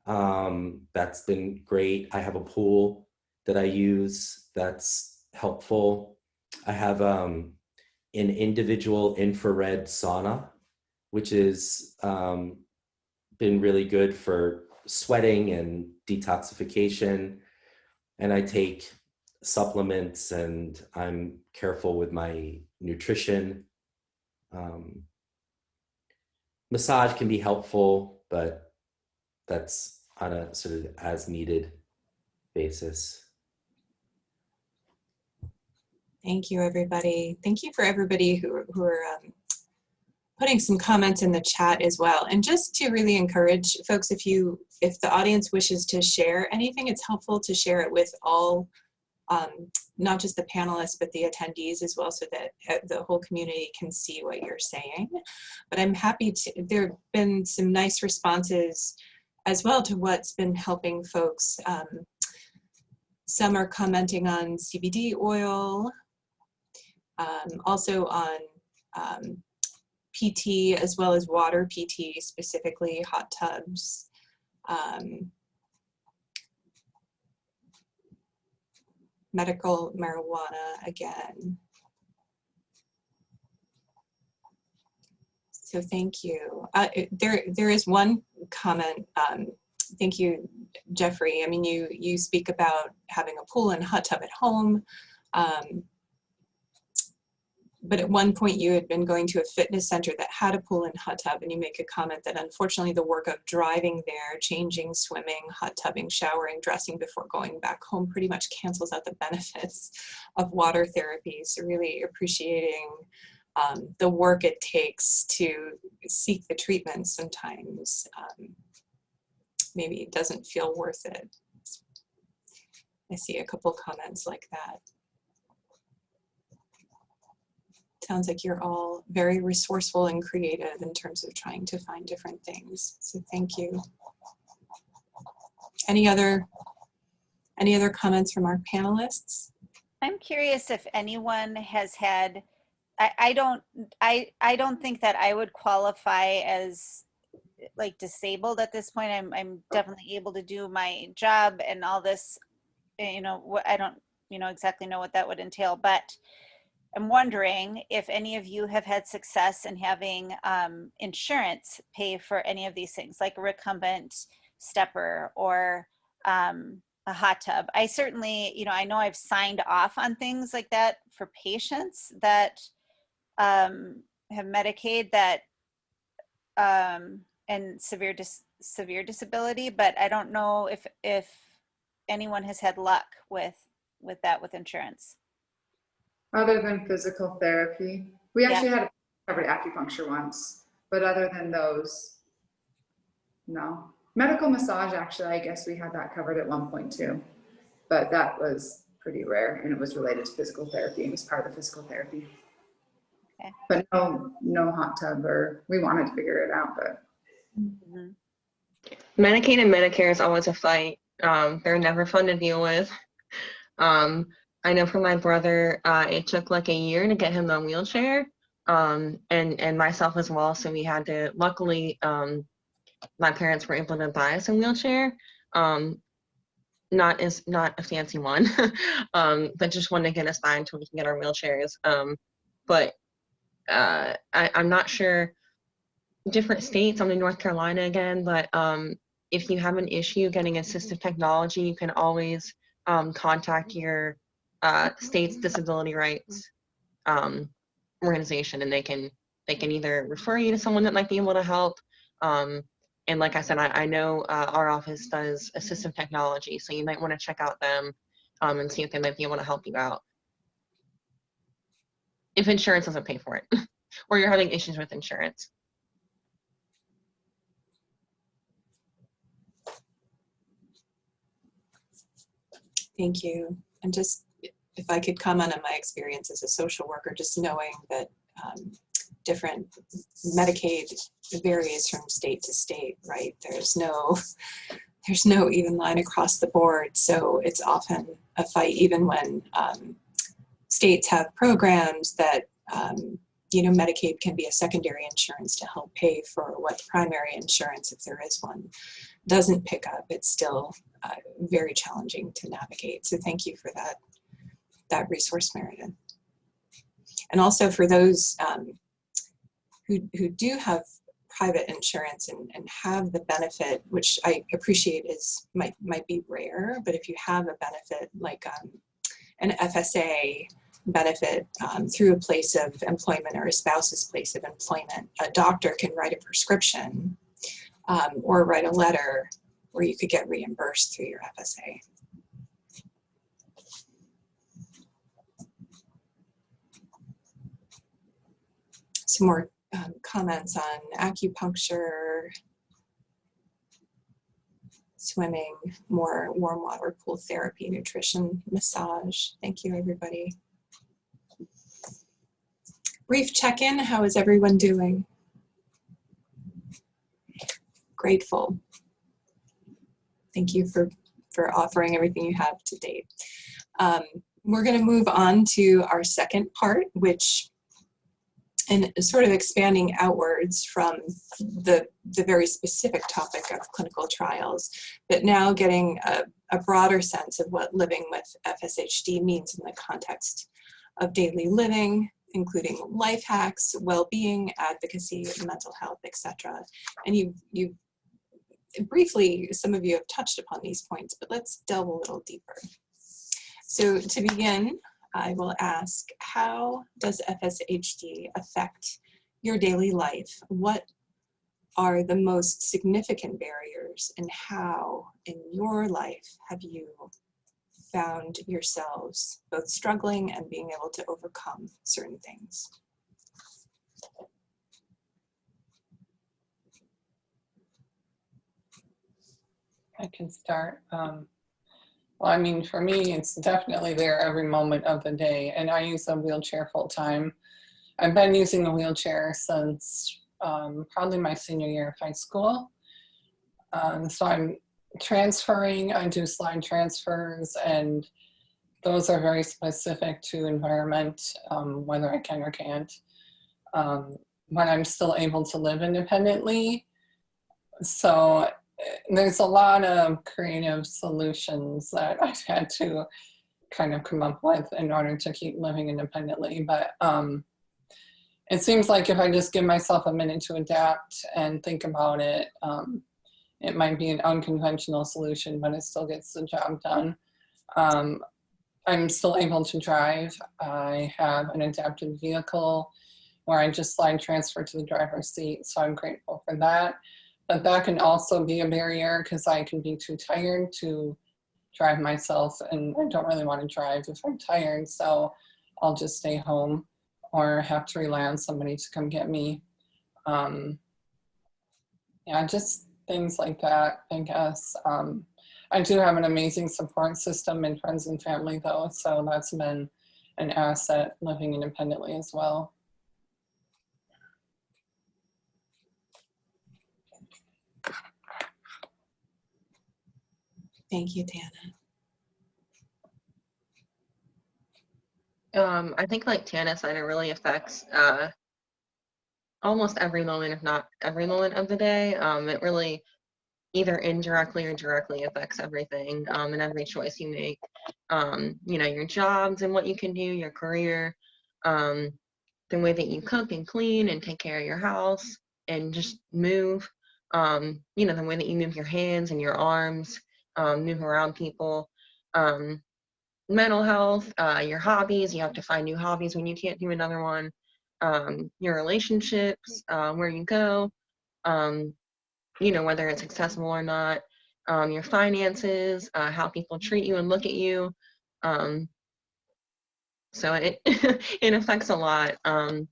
That's been great. I have a pool that I use that's helpful. I have an individual infrared sauna, which has been really good for sweating and detoxification. And I take supplements, and I'm careful with my nutrition. Massage can be helpful, but that's on a sort of as needed basis. Thank you, everybody. Thank you for everybody who are putting some comments in the chat as well. And just to really encourage folks, if the audience wishes to share anything, it's helpful to share it with all, not just the panelists, but the attendees as well, so that the whole community can see what you're saying. But I'm happy to, there have been some nice responses as well to what's been helping folks. Some are commenting on CBD oil, also on PT, as well as water PT, specifically hot tubs. Medical marijuana again. So thank you. There is one comment. Thank you, Jeffrey. I mean, you speak about having a pool and hot tub at home. but at one point you had been going to a fitness center that had a pool and hot tub, and you make a comment that unfortunately the work of driving there, changing, swimming, hot tubbing, showering, dressing before going back home pretty much cancels out the benefits of water therapy. So really appreciating the work it takes to seek the treatment sometimes. Maybe it doesn't feel worth it. I see a couple comments like that. Sounds like you're all very resourceful and creative in terms of trying to find different things. So thank you. Any other comments from our panelists? I'm curious if anyone has had, I don't think that I would qualify as like disabled at this point. I'm definitely able to do my job and all this, you know, I don't, you know, exactly know what that would entail, but I'm wondering if any of you have had success in having insurance pay for any of these things, like a recumbent stepper or a hot tub. I certainly, you know I've signed off on things like that for patients that have Medicaid that and severe disability, but I don't know if anyone has had luck with that with insurance. Other than physical therapy, we actually had covered acupuncture once, but other than those, no. Medical massage, actually, I guess we had that covered at one point too, but that was pretty rare, and it was related to physical therapy. It was part of the physical therapy. Okay. But no hot tub, or we wanted to figure it out, but. Mm-hmm. Medicaid and Medicare is always a fight. They're never fun to deal with. I know for my brother, it took like a year to get him a wheelchair, and myself as well. So we had to, luckily, my parents were able to buy us a wheelchair. Not a fancy one, but just one to get us by until we can get our wheelchairs. But I'm not sure, different states, I'm in North Carolina again, but if you have an issue getting assistive technology, you can always contact your state's disability rights organization, and they can either refer you to someone that might be able to help. And like I said, I know our office does assistive technology, so you might want to check out them and see if they might be able to help you out if insurance doesn't pay for it or you're having issues with insurance. Thank you. And just, if I could comment on my experience as a social worker, just knowing that different Medicaid varies from state to state, right? There's no even line across the board. So it's often a fight, even when states have programs that, Medicaid can be a secondary insurance to help pay for what the primary insurance, if there is one, doesn't pick up. It's still very challenging to navigate. So thank you for that resource, Meredith. And also for those who do have private insurance and have the benefit, which I appreciate might be rare, but if you have a benefit like an FSA benefit through a place of employment or a spouse's place of employment, a doctor can write a prescription or write a letter where you could get reimbursed through your FSA. Some more comments on acupuncture, swimming, more warm water pool therapy, nutrition, massage. Thank you, everybody. Brief check-in, how is everyone doing? Grateful. Thank you for offering everything you have to date. We're going to move on to our second part, which, and sort of expanding outwards from the very specific topic of clinical trials, but now getting a broader sense of what living with FSHD means in the context of daily living, including life hacks, well-being, advocacy, mental health, etc. And you briefly, some of you have touched upon these points, but let's delve a little deeper. So to begin, I will ask, how does FSHD affect your daily life? What are the most significant barriers, and how in your life have you found yourselves both struggling and being able to overcome certain things? I can start. Well, I mean, for me, it's definitely there every moment of the day, and I use a wheelchair full time. I've been using a wheelchair since probably my senior year of high school. So I'm transferring, I do slide transfers, and those are very specific to environment, whether I can or can't. But I'm still able to live independently. So there's a lot of creative solutions that I've had to kind of come up with in order to keep living independently. But it seems like if I just give myself a minute to adapt and think about it, it might be an unconventional solution, but it still gets the job done. I'm still able to drive. I have an adapted vehicle where I just slide transfer to the driver's seat, so I'm grateful for that. But that can also be a barrier because I can be too tired to drive myself, and I don't really want to drive if I'm tired, so I'll just stay home or have to rely on somebody to come get me. Yeah, just things like that, I guess. I do have an amazing support system and friends and family though, so that's been an asset living independently as well. Thank you, Tana. I think like Tana said, it really affects almost every moment, if not every moment of the day. It really either indirectly or directly affects everything, and every choice you make. You know, your jobs and what you can do, your career, the way that you cook and clean and take care of your house and just move, you know, the way that you move your hands and your arms, move around people, mental health, your hobbies, you have to find new hobbies when you can't do another one, your relationships, where you go, you know, whether it's accessible or not, your finances, how people treat you and look at you. So it, it affects a lot. And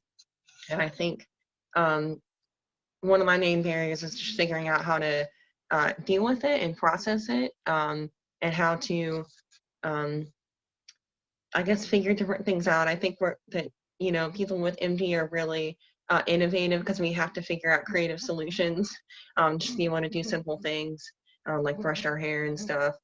I think one of my main barriers is just figuring out how to deal with it and process it, and how to, I guess, figure different things out. I think that, you know, people with MD are really innovative because we have to figure out creative solutions, just to be able to do simple things, like brush our hair and stuff.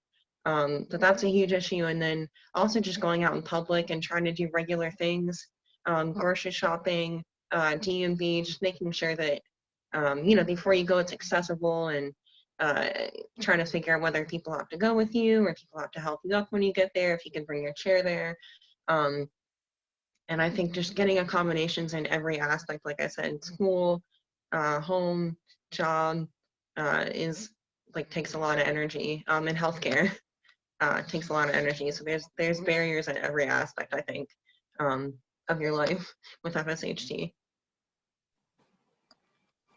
But that's a huge issue. And then also just going out in public and trying to do regular things, grocery shopping, DMV, just making sure that, you know, before you go, it's accessible, and trying to figure out whether people have to go with you or people have to help you up when you get there, if you can bring your chair there. And I think just getting accommodations in every aspect, like I said, school, home, job, is like takes a lot of energy, and healthcare takes a lot of energy. So there's barriers in every aspect, I think, of your life with FSHD.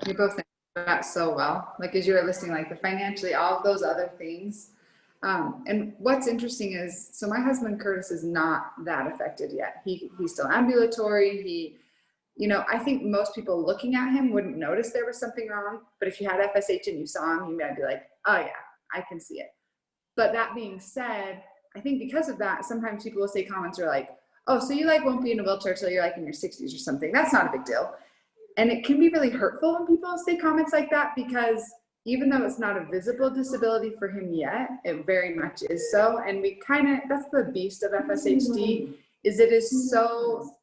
You both answered that so well. Like as you were listing, like the financially, all of those other things. And what's interesting is, so my husband Curtis is not that affected yet. He's still ambulatory. He, you know, I think most people looking at him wouldn't notice there was something wrong. But if you had FSH and you saw him, you might be like, oh yeah, I can see it. But that being said, I think because of that, sometimes people will say comments are like, oh, so you like won't be in a wheelchair till you're like in your 60s or something. That's not a big deal. And it can be really hurtful when people say comments like that, because even though it's not a visible disability for him yet, it very much is so. And we kind of, that's the beast of FSHD, is it is so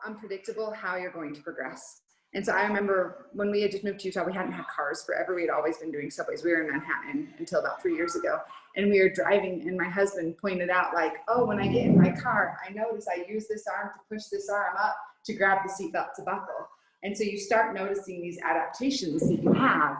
unpredictable how you're going to progress. And so I remember when we had just moved to Utah, we hadn't had cars forever. We had always been doing subways. We were in Manhattan until about 3 years ago. And we were driving, and my husband pointed out like, oh, when I get in my car, I notice I use this arm to push this arm up to grab the seatbelt to buckle. And so you start noticing these adaptations that you have.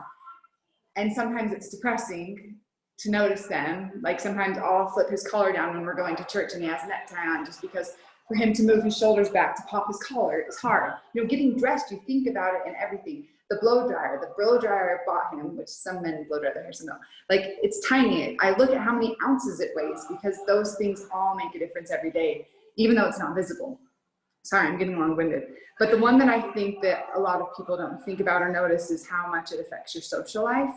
And sometimes it's depressing to notice them. Like sometimes I'll flip his collar down when we're going to church and he has a necktie on, just because for him to move his shoulders back to pop his collar is hard. You know, getting dressed, you think about it and everything. The blow dryer I bought him, which some men blow dry their hair, some don't. Like, it's tiny. I look at how many ounces it weighs, because those things all make a difference every day, even though it's not visible. Sorry, I'm getting long-winded. But the one that I think that a lot of people don't think about or notice is how much it affects your social life,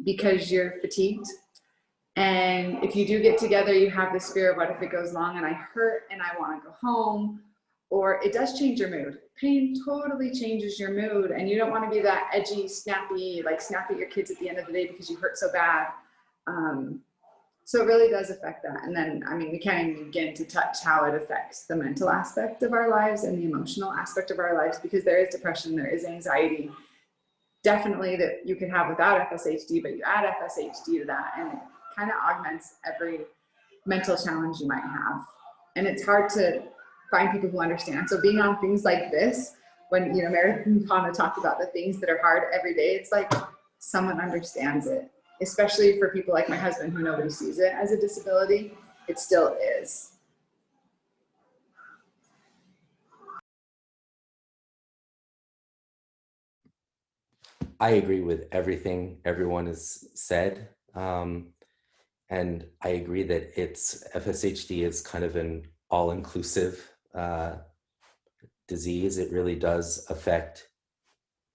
because you're fatigued. And if you do get together, you have this fear of what if it goes long and I hurt and I want to go home, or it does change your mood. Pain totally changes your mood, and you don't want to be that edgy, snappy, like snap at your kids at the end of the day because you hurt so bad. So it really does affect that. And then, I mean, we can't even begin to touch how it affects the mental aspect of our lives and the emotional aspect of our lives, because there is depression, there is anxiety, definitely, that you can have without FSHD, but you add FSHD to that and it kind of augments every mental challenge you might have. And it's hard to find people who understand. So being on things like this, when, you know, Meredith and Kana talked about the things that are hard every day, it's like someone understands it, especially for people like my husband, who nobody sees it as a disability. It still is. I agree with everything everyone has said. And I agree that FSHD is kind of an all-inclusive disease. It really does affect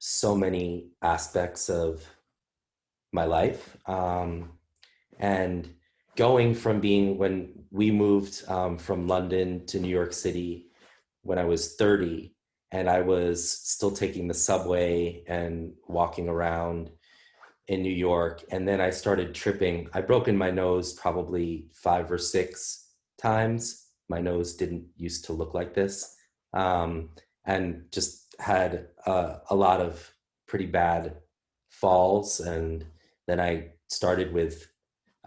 so many aspects of my life. And going from when we moved from London to New York City when I was 30, and I was still taking the subway and walking around in New York. And then I started tripping. I'd broken my nose probably 5 or 6 times. My nose didn't used to look like this. And just had a lot of pretty bad falls. And then I started with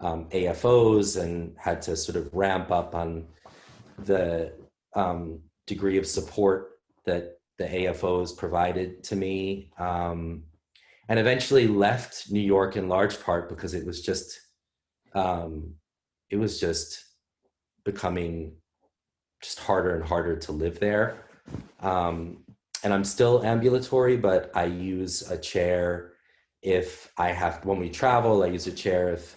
AFOs and had to sort of ramp up on the degree of support that the AFOs provided to me, and eventually left New York in large part because it was just becoming just harder and harder to live there. And I'm still ambulatory, but I use a chair when we travel. I use a chair if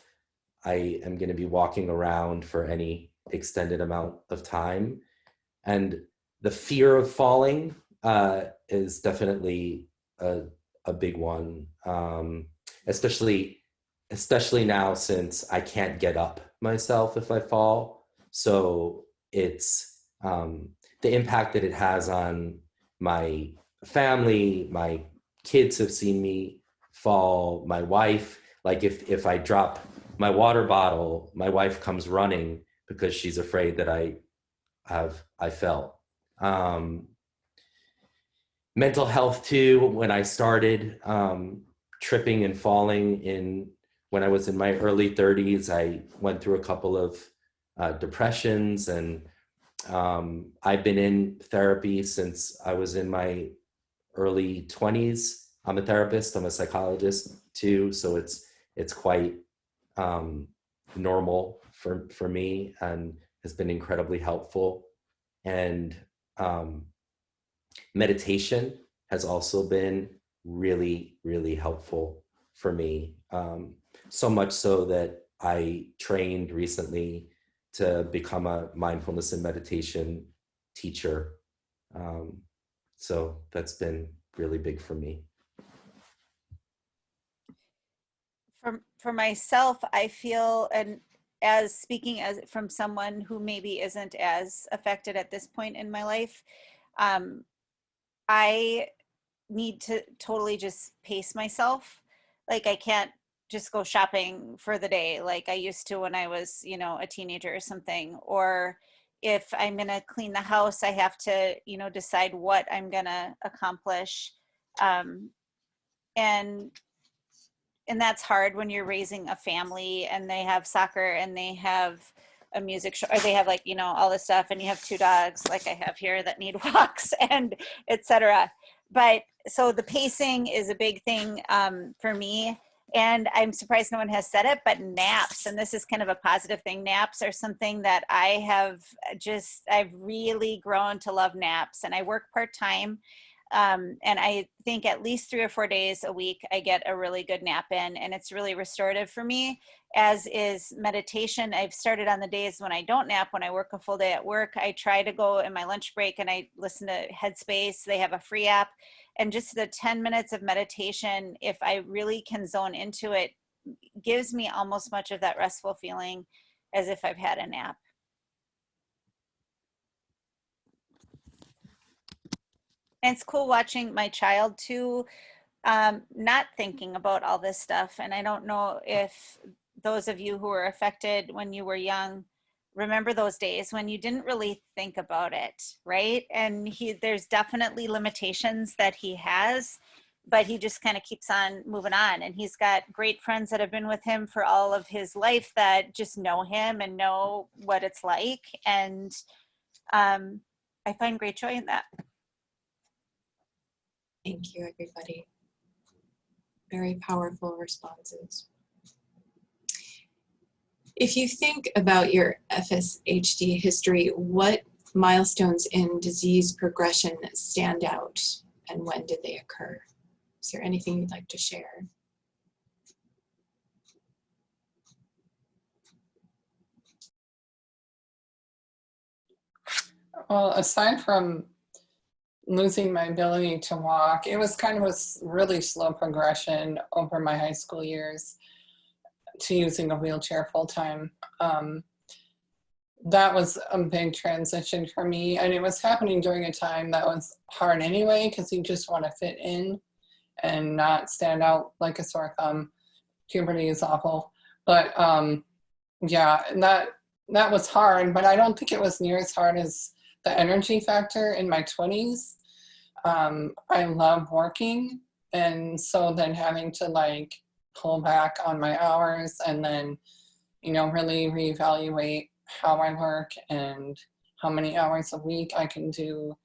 I am going to be walking around for any extended amount of time. And the fear of falling is definitely a big one, especially now, since I can't get up myself if I fall. So it's the impact that it has on my family. My kids have seen me fall. My wife, like if I drop my water bottle, my wife comes running because she's afraid that I fell. Mental health too. When I started tripping and falling when I was in my early 30s, I went through a couple of depressions, and I've been in therapy since I was in my early 20s. I'm a therapist, I'm a psychologist too, so it's quite normal for me, and has been incredibly helpful. And meditation has also been really, really helpful for me. So much so that I trained recently to become a mindfulness and meditation teacher. So that's been really big for me. For myself, I feel, and as speaking as from someone who maybe isn't as affected at this point in my life, I need to totally just pace myself. Like, I can't just go shopping for the day like I used to when I was, you know, a teenager or something. Or if I'm going to clean the house, I have to, you know, decide what I'm going to accomplish. And that's hard when you're raising a family and they have soccer and they have a music show, or they have, like, you know, all this stuff, and you have 2 dogs like I have here that need walks and etc. But so the pacing is a big thing for me. And I'm surprised no one has said it, but naps, and this is kind of a positive thing, naps are something that I've really grown to love naps. And I work part-time, and I think at least 3 or 4 days a week, I get a really good nap in, and it's really restorative for me, as is meditation. I've started on the days when I don't nap, when I work a full day at work. I try to go in my lunch break and I listen to Headspace. They have a free app, and just the 10 minutes of meditation, if I really can zone into it, gives me almost much of that restful feeling as if I've had a nap. And it's cool watching my child too, not thinking about all this stuff. And I don't know if those of you who were affected when you were young remember those days when you didn't really think about it, right? And there's definitely limitations that he has, but he just kind of keeps on moving on. And he's got great friends that have been with him for all of his life that just know him and know what it's like. And I find great joy in that. Thank you, everybody. Very powerful responses. If you think about your FSHD history, what milestones in disease progression stand out, and when did they occur? Is there anything you'd like to share? Well, aside from losing my ability to walk, it was kind of a really slow progression over my high school years to using a wheelchair full-time. That was a big transition for me, and it was happening during a time that was hard anyway, because you just want to fit in and not stand out like a sore thumb. Puberty is awful, but yeah, and that was hard, but I don't think it was near as hard as the energy factor in my 20s. I love working, and so then having to like pull back on my hours and then, you know, really reevaluate how I work and how many hours a week I can do.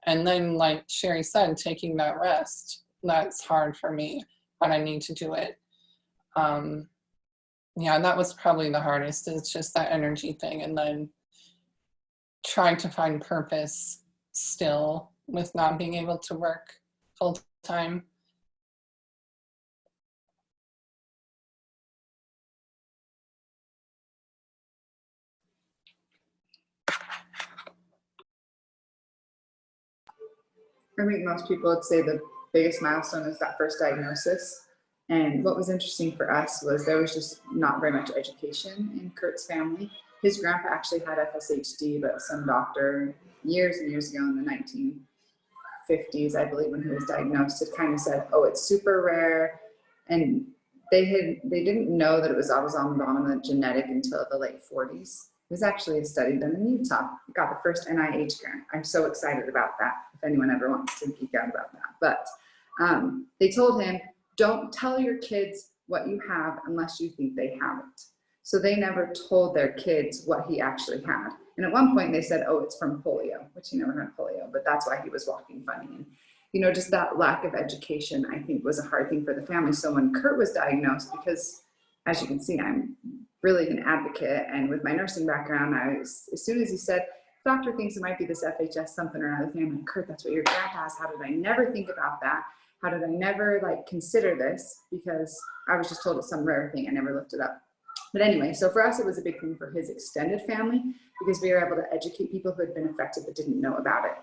And then, like Sherry said, taking that rest, that's hard for me, but I need to do it. Yeah, that was probably the hardest. It's just that energy thing, and then trying to find purpose still with not being able to work full time. I think most people would say the biggest milestone is that first diagnosis. And what was interesting for us was there was just not very much education in Kurt's family. His grandpa actually had FSHD, but some doctor years and years ago in the 1950s, I believe, when he was diagnosed, had kind of said, oh, it's super rare. And they didn't know that it was autosomal dominant genetic until the late 40s. There's actually a study done in Utah. It got the first NIH grant. I'm so excited about that, if anyone ever wants to geek out about that. But they told him, don't tell your kids what you have unless you think they have it. So they never told their kids what he actually had. And at one point they said, oh, it's from polio, which he never had polio, but that's why he was walking funny. And, you know, just that lack of education, I think, was a hard thing for the family. So when Kurt was diagnosed, because as you can see, I'm really an advocate, and with my nursing background, as soon as he said, doctor thinks it might be this FHS something or another thing, I'm like, Kurt, that's what your grandpa has. How did I never think about that? How did I never like consider this? Because I was just told it's some rare thing. I never looked it up. But anyway, so for us, it was a big thing for his extended family, because we were able to educate people who had been affected but didn't know about it.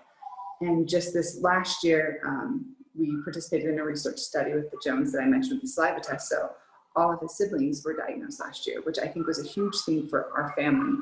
And just this last year, we participated in a research study with the Jones that I mentioned with the saliva test. So all of his siblings were diagnosed last year, which I think was a huge thing for our family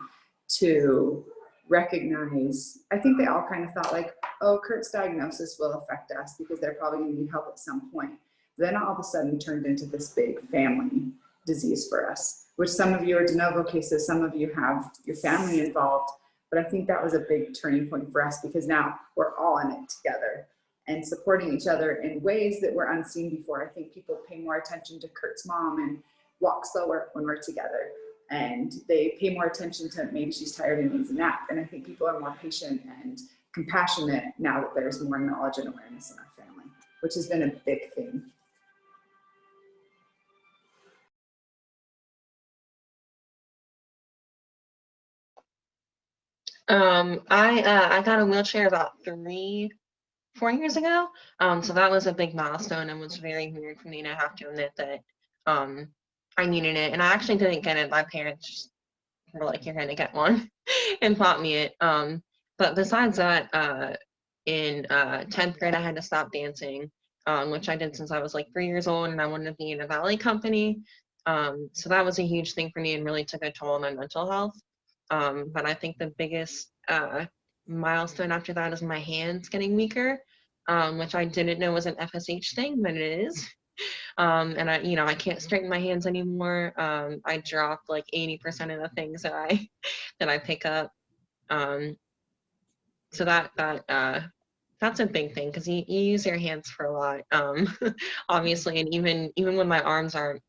to recognize. I think they all kind of thought like, oh, Kurt's diagnosis will affect us because they're probably going to need help at some point. Then all of a sudden turned into this big family disease for us, which some of you are de novo cases, some of you have your family involved. But I think that was a big turning point for us, because now we're all in it together and supporting each other in ways that were unseen before. I think people pay more attention to Kurt's mom and walk slower when we're together. And they pay more attention to maybe she's tired and needs a nap. And I think people are more patient and compassionate now that there's more knowledge and awareness in our family, which has been a big thing. I got a wheelchair about 4 years ago. So that was a big milestone and was very weird for me to have to admit that I needed it. And I actually didn't get it. My parents just were like, "You're gonna get one," and bought me it. But besides that, in 10th grade, I had to stop dancing, which I did since I was like 3 years old, and I wanted to be in a ballet company. So that was a huge thing for me and really took a toll on my mental health. But I think the biggest milestone after that is my hands getting weaker, which I didn't know was an FSH thing, but it is. And I can't straighten my hands anymore. I dropped like 80% of the things that I pick up. So that's a big thing because you use your hands for a lot, obviously, and even when my arms aren't,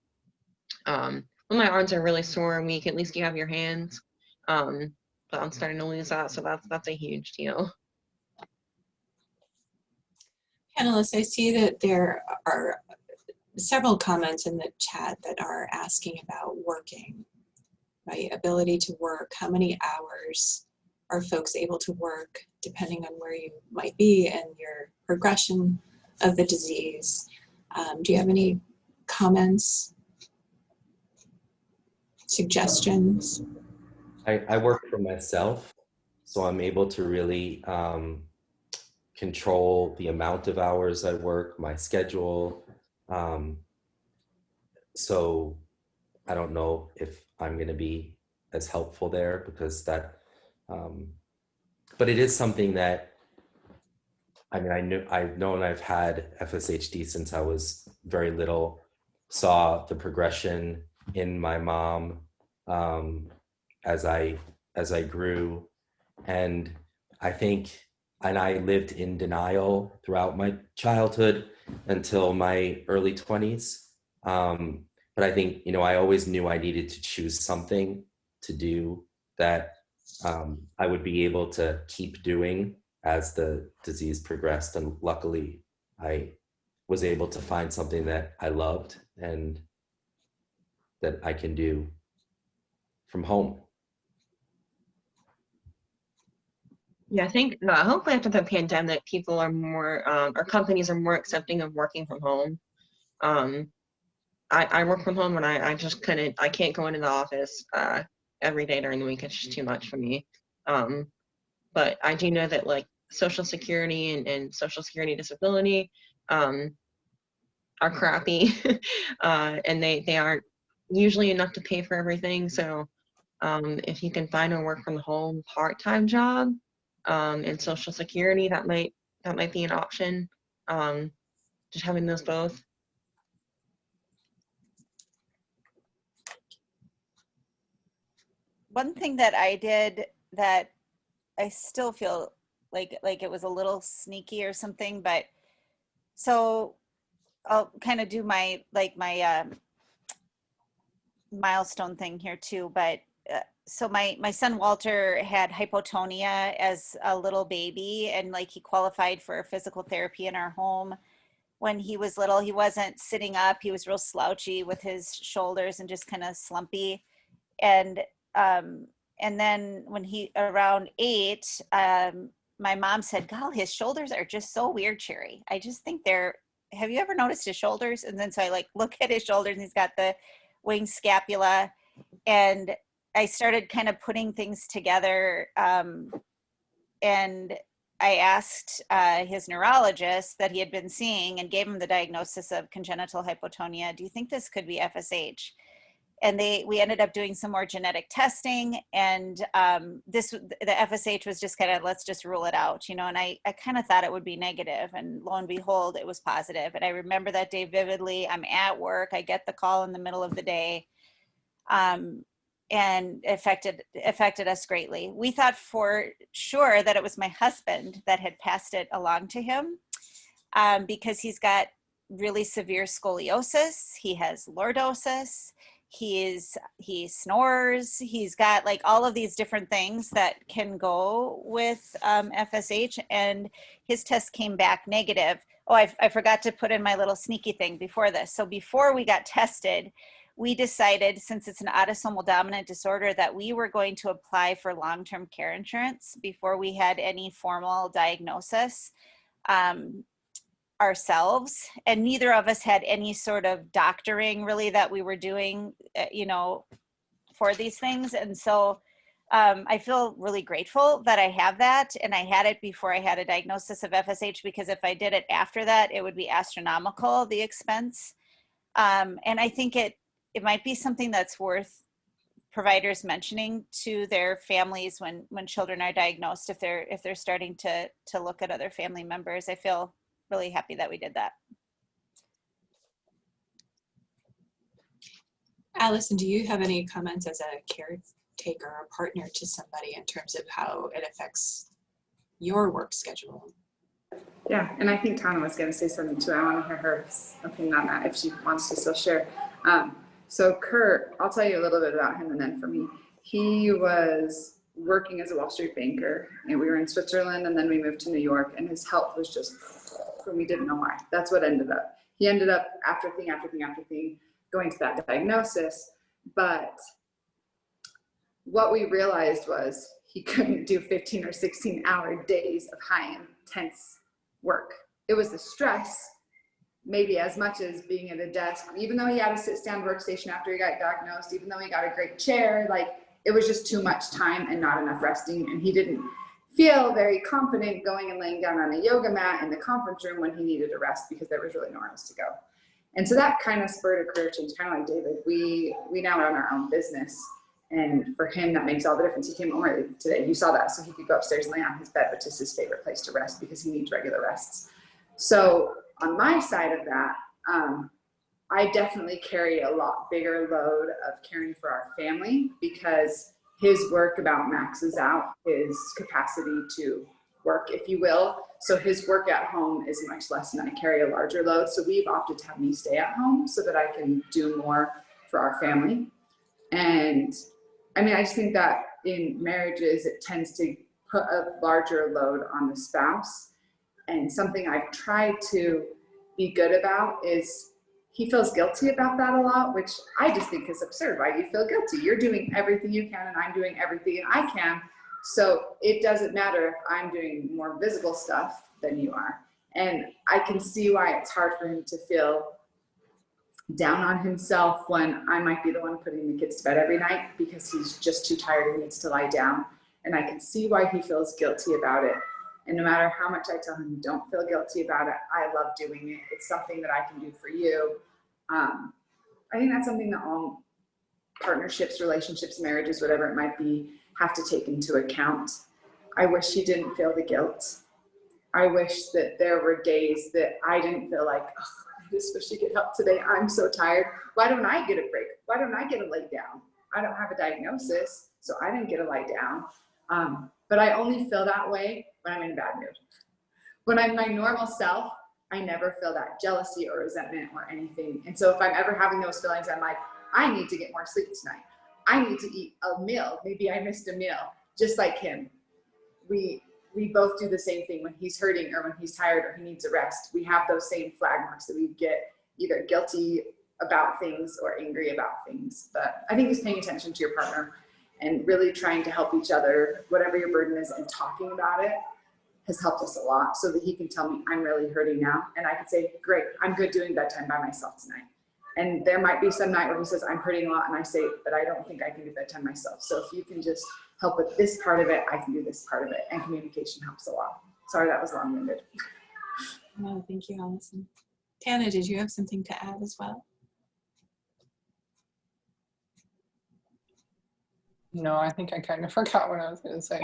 when my arms are really sore and weak, at least you have your hands. But I'm starting to lose that, so that's a huge deal. Panelists, I see that there are several comments in the chat that are asking about working, right? Ability to work, how many hours are folks able to work depending on where you might be and your progression of the disease. Do you have any comments, suggestions? I work for myself, so I'm able to really control the amount of hours I work, my schedule. So I don't know if I'm going to be as helpful there because that, but it is something that, I mean, I've known I've had FSHD since I was very little, saw the progression in my mom as I grew, and I think, and I lived in denial throughout my childhood until my early 20s. But I think, I always knew I needed to choose something to do that I would be able to keep doing as the disease progressed. And luckily, I was able to find something that I loved and that I can do from home. Yeah, I think hopefully after the pandemic, people are more, or companies are more accepting of working from home. I work from home and I just I can't go into the office every day during the week. It's just too much for me. But I do know that like Social Security and Social Security disability are crappy and they aren't usually enough to pay for everything. So if you can find a work from home part-time job in Social Security, that might be an option. Just having those both. One thing that I did that I still feel like it was a little sneaky or something, but so I'll kind of do my milestone thing here too. But so my son Walter had hypotonia as a little baby, and like he qualified for physical therapy in our home when he was little. He wasn't sitting up, he was real slouchy with his shoulders and just kind of slumpy. And then when he around 8, my mom said, "God, his shoulders are just so weird, Cherry. I just think have you ever noticed his shoulders?" And then so I like look at his shoulders and he's got the wing scapula, and I started kind of putting things together. And I asked his neurologist that he had been seeing and gave him the diagnosis of congenital hypotonia. "Do you think this could be FSH?" And we ended up doing some more genetic testing, and the FSH was just kind of, let's just rule it out, and I kind of thought it would be negative, and lo and behold, it was positive. And I remember that day vividly. I'm at work, I get the call in the middle of the day, and it affected us greatly. We thought for sure that it was my husband that had passed it along to him, because he's got really severe scoliosis, he has lordosis, he snores, he's got like all of these different things that can go with FSH, and his test came back negative. Oh, I forgot to put in my little sneaky thing before this. So before we got tested, we decided, since it's an autosomal dominant disorder, that we were going to apply for long-term care insurance before we had any formal diagnosis ourselves. And neither of us had any sort of doctoring really that we were doing, you know, for these things. And so I feel really grateful that I have that, and I had it before I had a diagnosis of FSH, because if I did it after that, it would be astronomical, the expense. And I think it might be something that's worth providers mentioning to their families when children are diagnosed, if they're starting to look at other family members. I feel really happy that we did that. Allison, do you have any comments as a caretaker or partner to somebody in terms of how it affects your work schedule? Yeah, and I think Tana was going to say something too. I want to hear her opinion on that if she wants to still share. So Kurt, I'll tell you a little bit about him, and then for me, he was working as a Wall Street banker, and we were in Switzerland, and then we moved to New York, and his health was just, and we didn't know why. That's what ended up. He ended up after thing going to that diagnosis, but what we realized was he couldn't do 15 or 16-hour days of high intense work. It was the stress, maybe as much as being at a desk, even though he had a sit-stand workstation after he got diagnosed, even though he got a great chair, like it was just too much time and not enough resting. And he didn't feel very confident going and laying down on a yoga mat in the conference room when he needed a rest because there was really nowhere else to go. And so that kind of spurred a career change, kind of like David. We now run our own business. And for him, that makes all the difference. He came home early today. You saw that. So he could go upstairs and lay on his bed, which is his favorite place to rest because he needs regular rests. So on my side of that, I definitely carry a lot bigger load of caring for our family because his work about maxes out his capacity to work, if you will. So his work at home is much less, and I carry a larger load. So we've opted to have me stay at home so that I can do more for our family. And I mean, I just think that in marriages, it tends to put a larger load on the spouse. And something I've tried to be good about is he feels guilty about that a lot, which I just think is absurd. Why do you feel guilty? You're doing everything you can and I'm doing everything I can. So it doesn't matter if I'm doing more visible stuff than you are. And I can see why it's hard for him to feel down on himself when I might be the one putting the kids to bed every night because he's just too tired and needs to lie down. And I can see why he feels guilty about it. And no matter how much I tell him, don't feel guilty about it, I love doing it. It's something that I can do for you. I think that's something that all partnerships, relationships, marriages, whatever it might be, have to take into account. I wish he didn't feel the guilt. I wish that there were days that I didn't feel like, oh, I just wish you could help today. I'm so tired. Why don't I get a break? Why don't I get a lay down? I don't have a diagnosis, so I didn't get a lie down. But I only feel that way when I'm in a bad mood. When I'm my normal self, I never feel that jealousy or resentment or anything. And so if I'm ever having those feelings, I'm like, I need to get more sleep tonight. I need to eat a meal. Maybe I missed a meal, just like him. We both do the same thing when he's hurting or when he's tired or he needs a rest. We have those same flag marks that we get either guilty about things or angry about things. But I think just paying attention to your partner and really trying to help each other, whatever your burden is, and talking about it has helped us a lot so that he can tell me, I'm really hurting now. And I can say, great, I'm good doing bedtime by myself tonight. And there might be some night where he says, I'm hurting a lot. And I say, but I don't think I can do bedtime myself. So if you can just help with this part of it, I can do this part of it. And communication helps a lot. Sorry, that was long-winded. No, thank you, Allison. Tana, did you have something to add as well? No, I think I kind of forgot what I was going to say.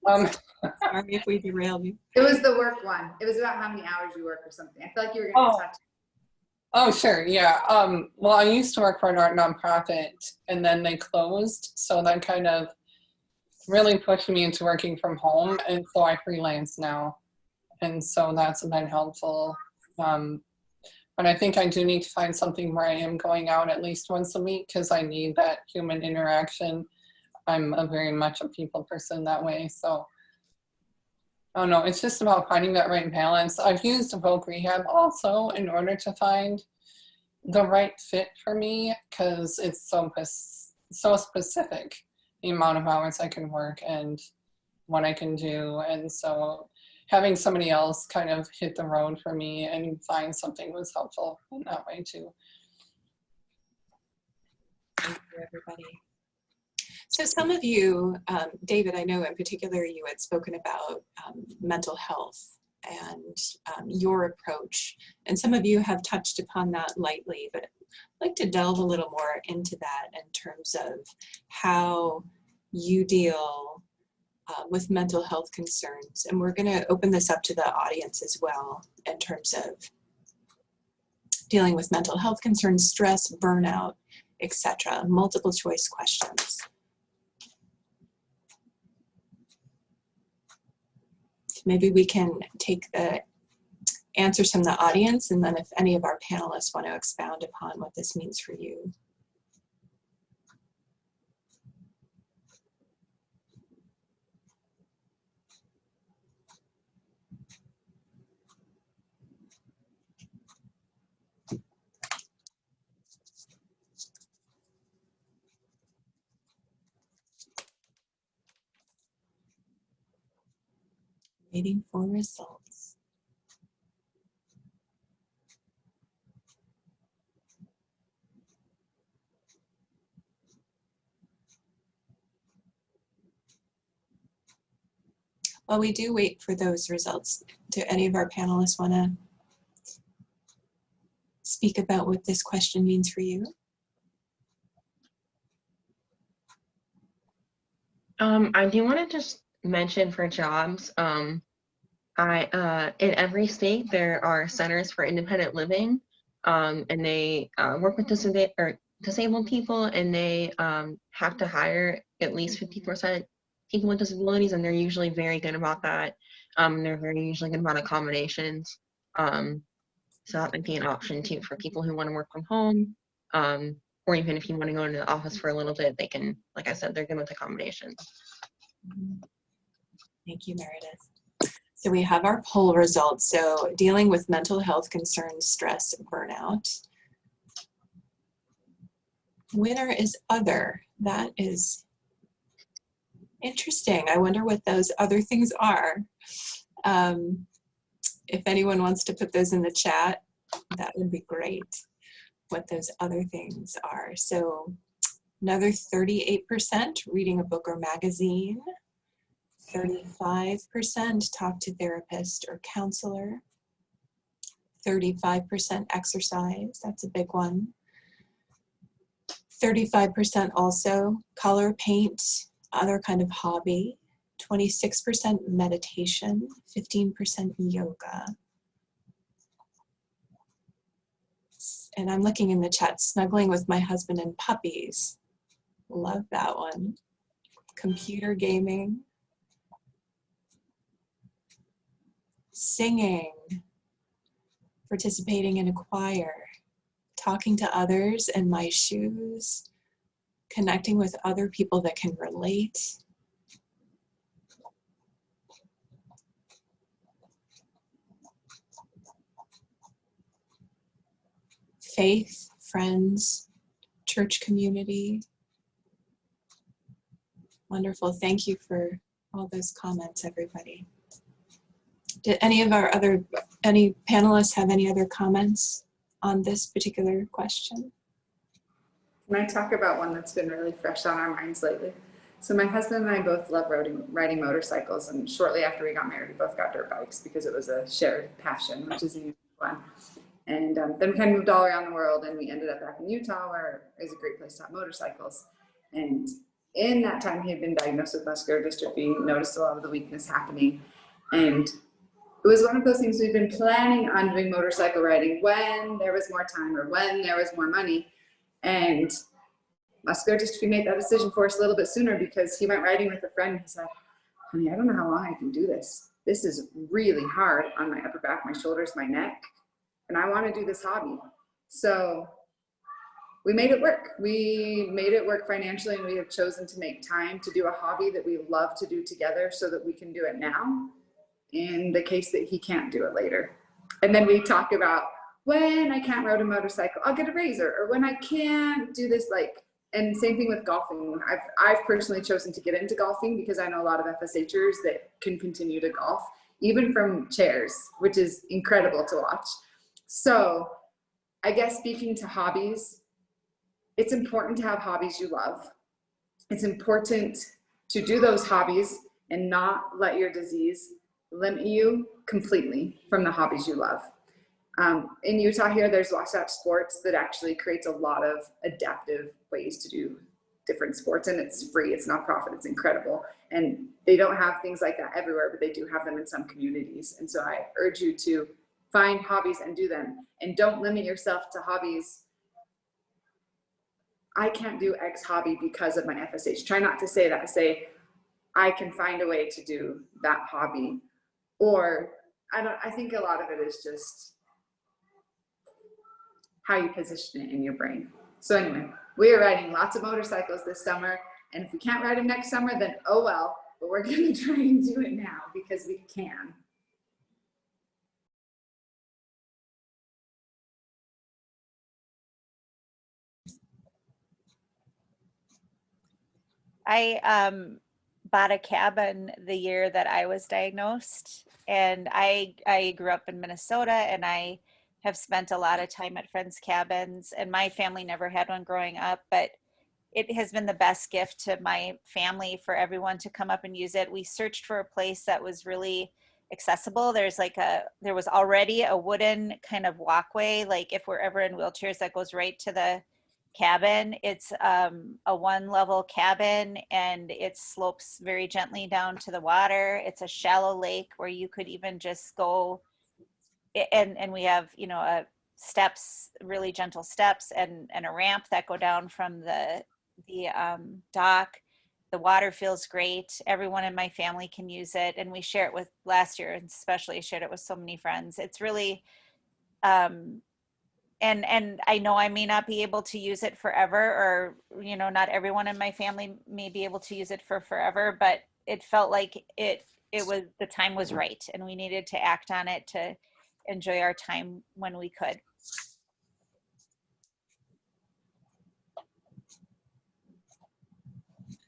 Sorry if we derailed you. It was the work one. It was about how many hours you work or something. I feel like you were going to touch. Oh, sure. Yeah. Well, I used to work for an art nonprofit and then they closed. So that kind of really pushed me into working from home. And so I freelance now. And so that's been helpful. But I think I do need to find something where I am going out at least once a week because I need that human interaction. I'm very much a people person that way. So, I don't know, it's just about finding that right balance. I've used voc rehab also in order to find the right fit for me because it's so specific, the amount of hours I can work and what I can do. And so having somebody else kind of hit the road for me and find something was helpful in that way too. Thank you, everybody. So some of you, David, I know in particular you had spoken about mental health and your approach, and some of you have touched upon that lightly, but I'd like to delve a little more into that in terms of how you deal with mental health concerns. And we're going to open this up to the audience as well in terms of dealing with mental health concerns, stress, burnout, etc. Multiple choice questions. Maybe we can take the answers from the audience, and then if any of our panelists want to expound upon what this means for you. Waiting for results. While we do wait for those results, do any of our panelists want to speak about what this question means for you? I do want to just mention for jobs, in every state there are centers for independent living, and they work with disabled people, and they have to hire at least 50% people with disabilities, and they're usually very good about that. They're very usually good about accommodations. So that might be an option too for people who want to work from home, or even if you want to go into the office for a little bit, they can, like I said, they're good with accommodations. Thank you, Meredith. So we have our poll results. So dealing with mental health concerns, stress, burnout. Winner is other. That is interesting. I wonder what those other things are. If anyone wants to put those in the chat, that would be great, what those other things are. So another 38% reading a book or magazine, 35% talk to therapist or counselor, 35% exercise, that's a big one, 35% also color, paint, other kind of hobby, 26% meditation, 15% yoga. And I'm looking in the chat, snuggling with my husband and puppies. Love that one. Computer gaming. Singing. Participating in a choir. Talking to others in my shoes. Connecting with other people that can relate. Faith, friends, church community. Wonderful. Thank you for all those comments, everybody. Did any of our any panelists have any other comments on this particular question? Can I talk about one that's been really fresh on our minds lately? So my husband and I both love riding motorcycles, and shortly after we got married, we both got dirt bikes because it was a shared passion, which is fun. And then we kind of moved all around the world, and we ended up back in Utah, where is a great place to have motorcycles. And in that time, he had been diagnosed with muscular dystrophy, noticed a lot of the weakness happening. And it was one of those things we've been planning on doing motorcycle riding when there was more time or when there was more money. And muscular dystrophy made that decision for us a little bit sooner, because he went riding with a friend and he said, honey, I don't know how long I can do this. This is really hard on my upper back, my shoulders, my neck. And I want to do this hobby. So we made it work. We made it work financially, and we have chosen to make time to do a hobby that we love to do together so that we can do it now in the case that he can't do it later. And then we talk about when I can't ride a motorcycle, I'll get a razor, or when I can't do this, like, and same thing with golfing. I've personally chosen to get into golfing because I know a lot of FSHers that can continue to golf, even from chairs, which is incredible to watch. So I guess speaking to hobbies, it's important to have hobbies you love. It's important to do those hobbies and not let your disease limit you completely from the hobbies you love. In Utah here, there's Wasatch Sports that actually creates a lot of adaptive ways to do different sports, and it's free, it's not profit, it's incredible. And they don't have things like that everywhere, but they do have them in some communities. And so I urge you to find hobbies and do them, and don't limit yourself to hobbies. I can't do X hobby because of my FSH. Try not to say that. Say, I can find a way to do that hobby. Or I think a lot of it is just how you position it in your brain. So anyway, we are riding lots of motorcycles this summer, and if we can't ride them next summer, then oh well, but we're gonna try and do it now because we can. I bought a cabin the year that I was diagnosed, and I grew up in Minnesota, and I have spent a lot of time at friends' cabins, and my family never had one growing up, but it has been the best gift to my family for everyone to come up and use it. We searched for a place that was really accessible. There was already a wooden kind of walkway, like if we're ever in wheelchairs, that goes right to the cabin. It's a one-level cabin, and it slopes very gently down to the water. It's a shallow lake where you could even just go, and we have, you know, steps, really gentle steps, and a ramp that go down from the dock. The water feels great. Everyone in my family can use it, and we share it with, last year especially, shared it with so many friends. It's really and I know I may not be able to use it forever, or, you know, not everyone in my family may be able to use it for forever, but it felt like it was, the time was right, and we needed to act on it to enjoy our time when we could.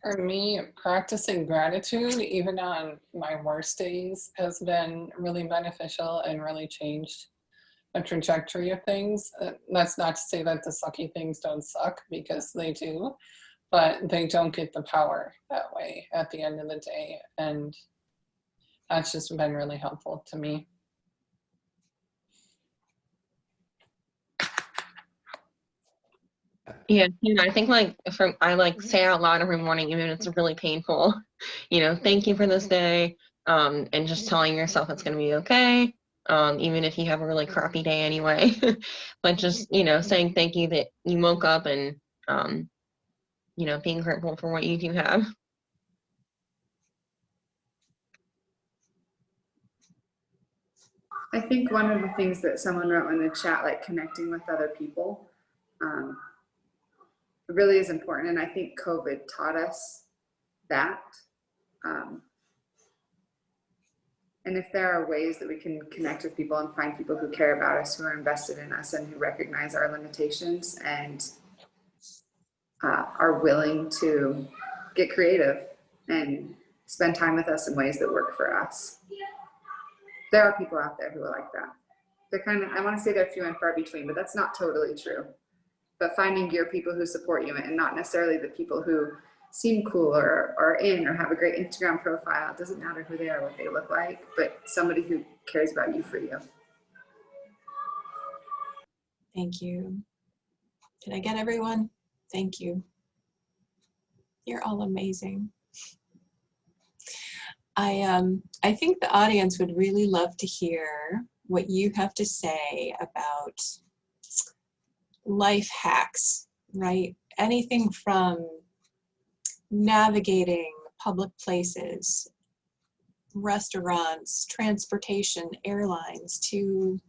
For me, practicing gratitude, even on my worst days, has been really beneficial and really changed the trajectory of things. That's not to say that the sucky things don't suck, because they do, but they don't get the power that way at the end of the day. And that's just been really helpful to me. Yeah, you know, I think I like say out loud every morning, even if it's really painful, you know, thank you for this day, and just telling yourself it's going to be okay, even if you have a really crappy day anyway. But just, you know, saying thank you that you woke up, and you know, being grateful for what you do have. I think one of the things that someone wrote in the chat, like connecting with other people, really is important. And I think COVID taught us that. And if there are ways that we can connect with people and find people who care about us, who are invested in us, and who recognize our limitations and are willing to get creative and spend time with us in ways that work for us. There are people out there who are like that. They're kind of, I want to say they're few and far between, but that's not totally true. But finding your people who support you, and not necessarily the people who seem cool or are in or have a great Instagram profile. It doesn't matter who they are, what they look like, but somebody who cares about you for you. Thank you. Did I get everyone? Thank you. You're all amazing. I think the audience would really love to hear what you have to say about life hacks, right? Anything from navigating public places, restaurants, transportation, airlines, to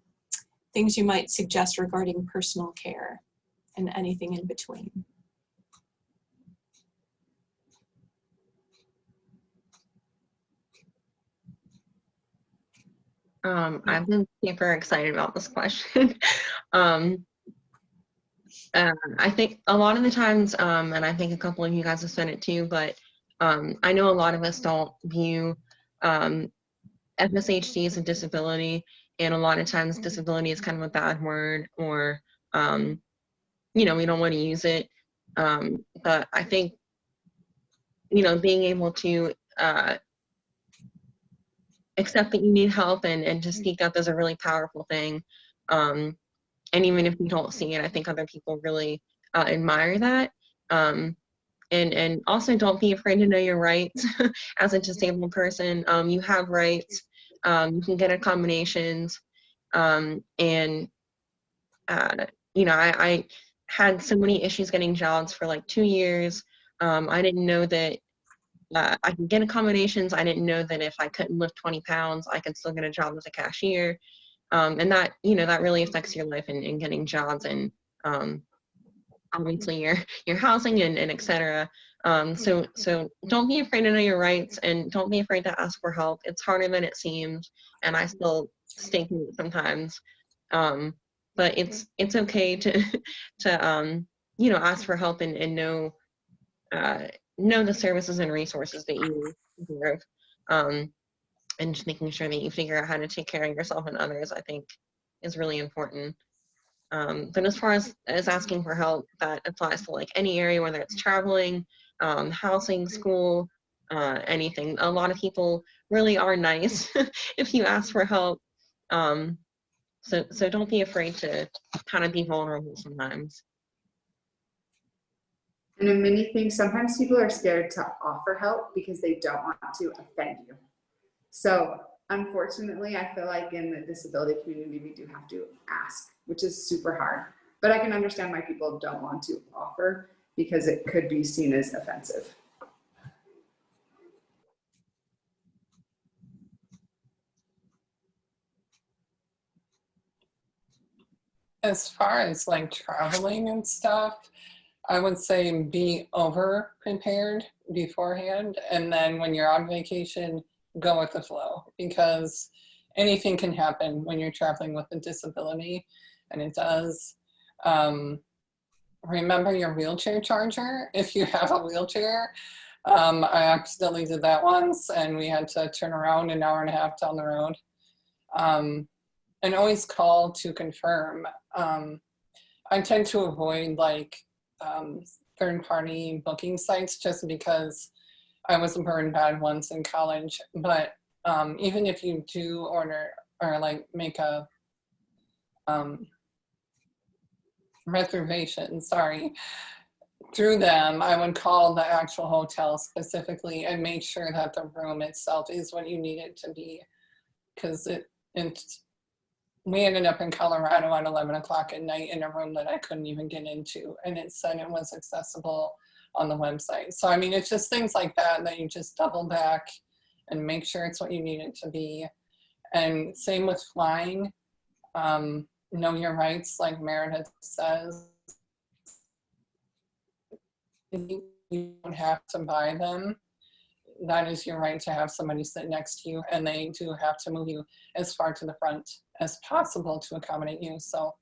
things you might suggest regarding personal care, and anything in between. I've been super excited about this question. I think a lot of the times, and I think a couple of you guys have said it too, but I know a lot of us don't view FSHD as a disability, and a lot of times disability is kind of a bad word, or we don't want to use it. But I think, being able to accept that you need help and to speak up is a really powerful thing. And even if you don't see it, I think other people really admire that. And also don't be afraid to know your rights as a disabled person. You have rights. You can get accommodations. I had so many issues getting jobs for like 2 years. I didn't know that I could get accommodations. I didn't know that if I couldn't lift 20 pounds, I could still get a job as a cashier. And that, that really affects your life in getting jobs and obviously your housing and et cetera. So don't be afraid to know your rights, and don't be afraid to ask for help. It's harder than it seems, and I still stink sometimes. But it's okay to ask for help and know the services and resources that you deserve. And just making sure that you figure out how to take care of yourself and others, I think, is really important. But as far as asking for help, that applies to like any area, whether it's traveling, housing, school, anything. A lot of people really are nice if you ask for help. So don't be afraid to kind of be vulnerable sometimes. And in many things, sometimes people are scared to offer help because they don't want to offend you. So unfortunately, I feel like in the disability community, we do have to ask, which is super hard. But I can understand why people don't want to offer, because it could be seen as offensive. As far as like traveling and stuff, I would say be over prepared beforehand, and then when you're on vacation, go with the flow, because anything can happen when you're traveling with a disability, and it does. Remember your wheelchair charger if you have a wheelchair. I accidentally did that once, and we had to turn around an hour and a half down the road. And always call to confirm. I tend to avoid like third-party booking sites just because I was burned bad once in college. But even if you do order or like make a reservation, through them, I would call the actual hotel specifically and make sure that the room itself is what you need it to be. Because we ended up in Colorado at 11 o'clock at night in a room that I couldn't even get into, and it said it was accessible on the website. So, I mean, it's just things like that you just double back and make sure it's what you need it to be. And same with flying, know your rights, like Meredith says. You don't have to buy them. That is your right to have somebody sit next to you, and they do have to move you as far to the front as possible to accommodate you. So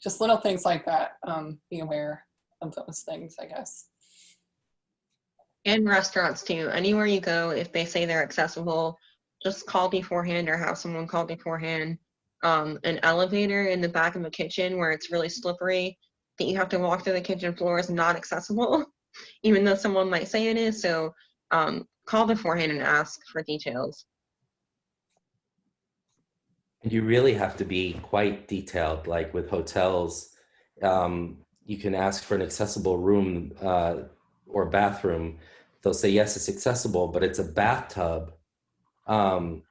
just little things like that, be aware of those things, I guess. And restaurants too. Anywhere you go, if they say they're accessible, just call beforehand or have someone call beforehand. An elevator in the back of the kitchen where it's really slippery that you have to walk through the kitchen floor is not accessible, even though someone might say it is. So call beforehand and ask for details. And you really have to be quite detailed, like with hotels. You can ask for an accessible room or bathroom. They'll say, yes, it's accessible, but it's a bathtub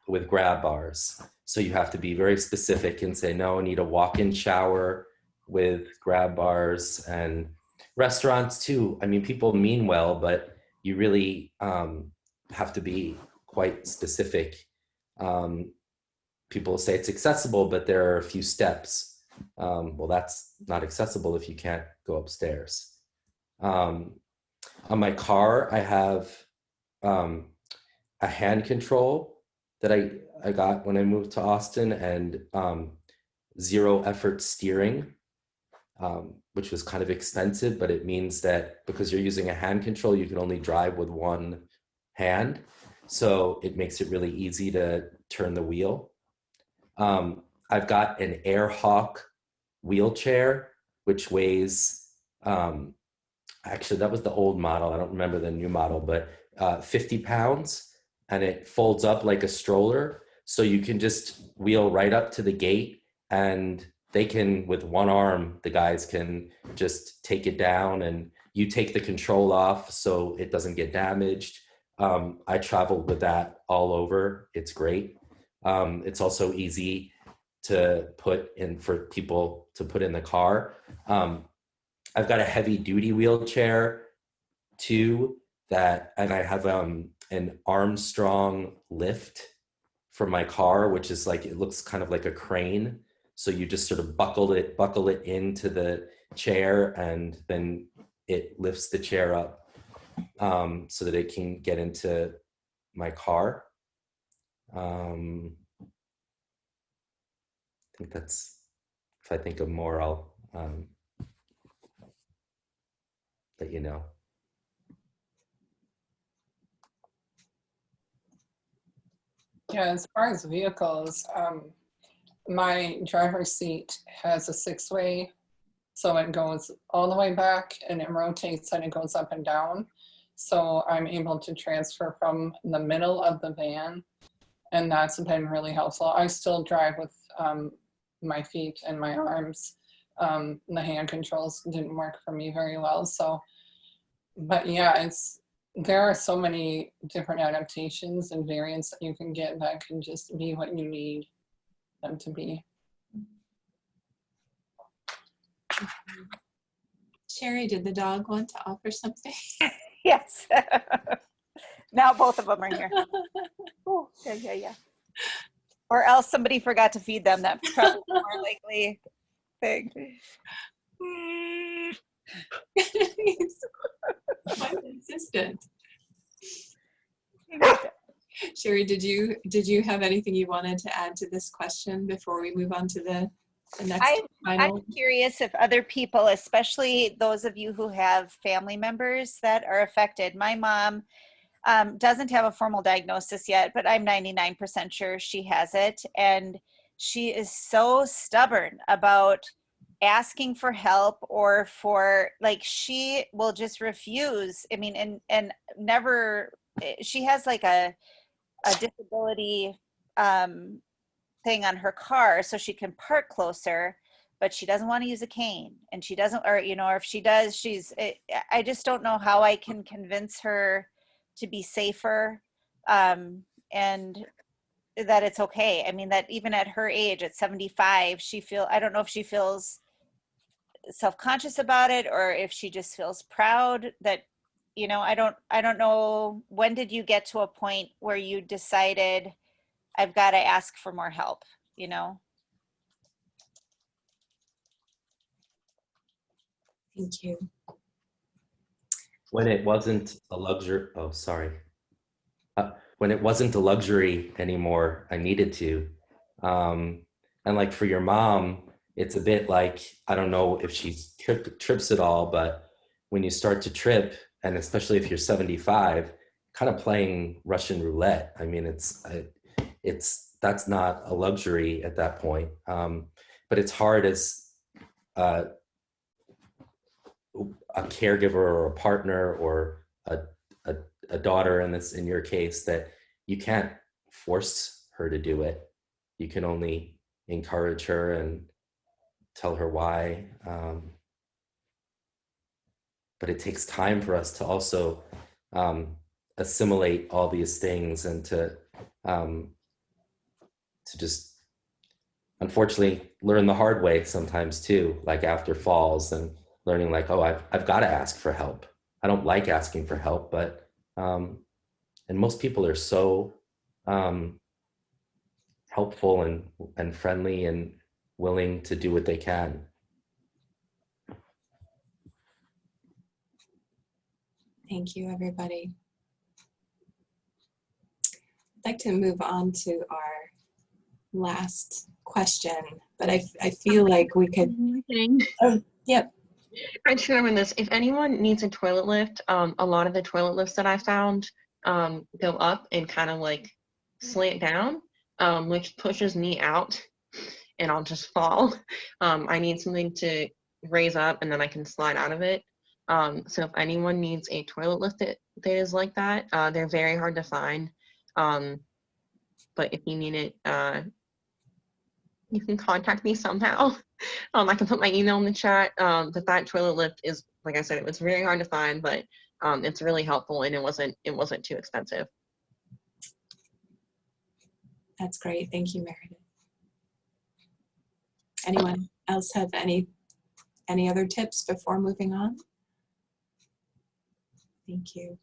with grab bars. So you have to be very specific and say, no, I need a walk-in shower with grab bars. And restaurants too. I mean, people mean well, but you really have to be quite specific. People say it's accessible, but there are a few steps. Well, that's not accessible if you can't go upstairs. On my car, I have a hand control that I got when I moved to Austin, and zero effort steering, which was kind of expensive, but it means that because you're using a hand control, you can only drive with one hand. So it makes it really easy to turn the wheel. I've got an AirHawk wheelchair, which weighs, actually that was the old model. I don't remember the new model, but 50 pounds, and it folds up like a stroller. So you can just wheel right up to the gate, and they can, with one arm, the guys can just take it down, and you take the control off so it doesn't get damaged. I traveled with that all over. It's great. It's also easy to put in for people to put in the car. I've got a heavy duty wheelchair too, and I have an Armstrong lift for my car, which is like, it looks kind of like a crane. So you just sort of buckle it into the chair, and then it lifts the chair up so that it can get into my car. I think that's, if I think of more, I'll let you know. Yeah, as far as vehicles, my driver's seat has a 6-way, so it goes all the way back and it rotates and it goes up and down. So I'm able to transfer from the middle of the van, and that's been really helpful. I still drive with my feet and my arms. The hand controls didn't work for me very well. So, but yeah, there are so many different adaptations and variants that you can get that can just be what you need them to be. Sherry, did the dog want to offer something? Yes. Now both of them are here. Oh, yeah. Or else somebody forgot to feed them. That's probably the more likely thing. He's quite insistent. Sherry, did you have anything you wanted to add to this question before we move on to the next final? I'm curious if other people, especially those of you who have family members that are affected. My mom doesn't have a formal diagnosis yet, but I'm 99% sure she has it. And she is so stubborn about asking for help, or for, like, she will just refuse. I mean, and never, she has like a disability thing on her car so she can park closer, but she doesn't want to use a cane, and she doesn't, or or if she does, I just don't know how I can convince her to be safer, and that it's okay. I mean, that even at her age, at 75, I don't know if she feels self-conscious about it, or if she just feels proud that, I don't know. When did you get to a point where you decided, I've got to ask for more help, Thank you. When it wasn't a luxury, oh, sorry. When it wasn't a luxury anymore, I needed to. And like for your mom, it's a bit like, I don't know if she trips at all, but when you start to trip, and especially if you're 75, kind of playing Russian roulette. I mean, that's not a luxury at that point. But it's hard as a caregiver or a partner or a daughter in your case, that you can't force her to do it. You can only encourage her and tell her why. But it takes time for us to also assimilate all these things, and to just, unfortunately, learn the hard way sometimes too, like after falls, and learning like, oh, I've got to ask for help. I don't like asking for help, but and most people are so helpful and friendly and willing to do what they can. Thank you, everybody. like to move on to our last question, but I feel like we could. Oh, yep. I should remember this. If anyone needs a toilet lift, a lot of the toilet lifts that I found go up and kind of like slant down, which pushes me out and I'll just fall. I need something to raise up and then I can slide out of it. So if anyone needs a toilet lift that is like that, they're very hard to find. But if you need it, you can contact me somehow. I can put my email in the chat. But that toilet lift is, like I said, it was very hard to find, but it's really helpful and it wasn't too expensive. That's great. Thank you, Meredith. Anyone else have any other tips before moving on? Thank you.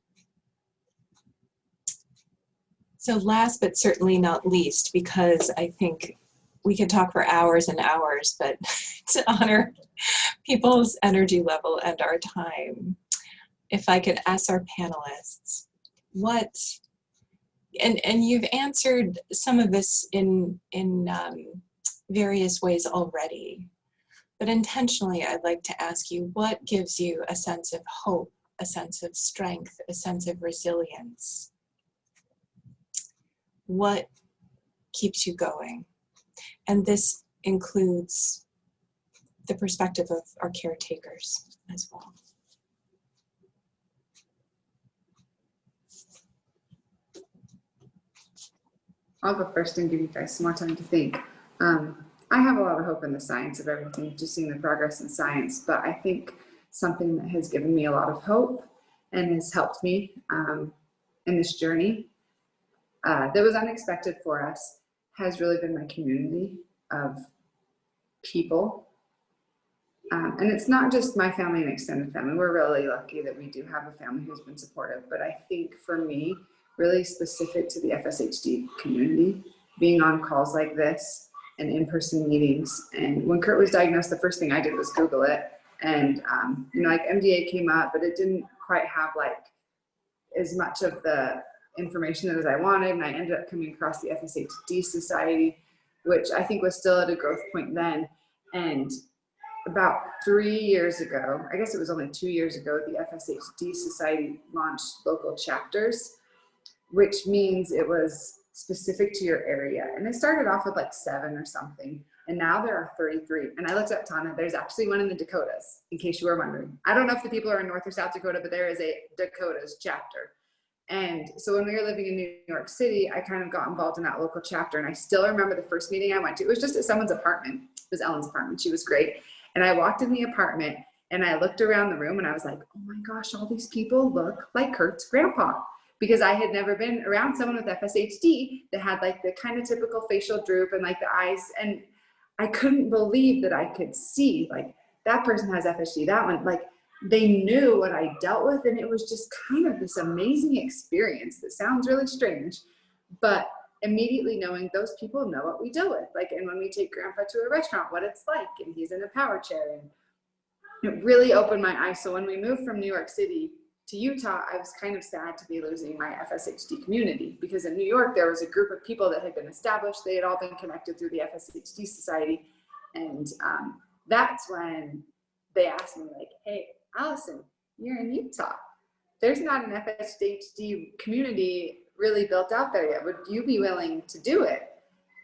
So last but certainly not least, because I think we could talk for hours and hours, but to honor people's energy level and our time, if I could ask our panelists, what, and you've answered some of this in various ways already, but intentionally I'd like to ask you, what gives you a sense of hope, a sense of strength, a sense of resilience? What keeps you going? And this includes the perspective of our caretakers as well. I'll go first and give you guys some more time to think. I have a lot of hope in the science of everything, just seeing the progress in science, but I think something that has given me a lot of hope and has helped me in this journey that was unexpected for us has really been my community of people. And it's not just my family and extended family. We're really lucky that we do have a family who's been supportive, but I think for me, really specific to the FSHD community, being on calls like this and in-person meetings. And when Kurt was diagnosed, the first thing I did was Google it. And, you know, like MDA came up, but it didn't quite have like as much of the information as I wanted. And I ended up coming across the FSHD Society, which I think was still at a growth point then. And about 3 years ago, I guess it was only 2 years ago, the FSHD Society launched local chapters, which means it was specific to your area. And it started off with like 7 or something. And now there are 33. And I looked up Tana, there's actually one in the Dakotas, in case you were wondering. I don't know if the people are in North or South Dakota, but there is a Dakotas chapter. And so when we were living in New York City, I kind of got involved in that local chapter. And I still remember the first meeting I went to. It was just at someone's apartment. It was Ellen's apartment. She was great. And I walked in the apartment and I looked around the room and I was like, oh my gosh, all these people look like Kurt's grandpa. Because I had never been around someone with FSHD that had like the kind of typical facial droop and like the eyes. And I couldn't believe that I could see like that person has FSHD, that one, like they knew what I dealt with. And it was just kind of this amazing experience that sounds really strange, but immediately knowing those people know what we deal with. Like, and when we take grandpa to a restaurant, what it's like, and he's in a power chair. And it really opened my eyes. So when we moved from New York City to Utah, I was kind of sad to be losing my FSHD community, because in New York, there was a group of people that had been established. They had all been connected through the FSHD Society. And that's when they asked me like, hey, Allison, you're in Utah. There's not an FSHD community really built out there yet. Would you be willing to do it?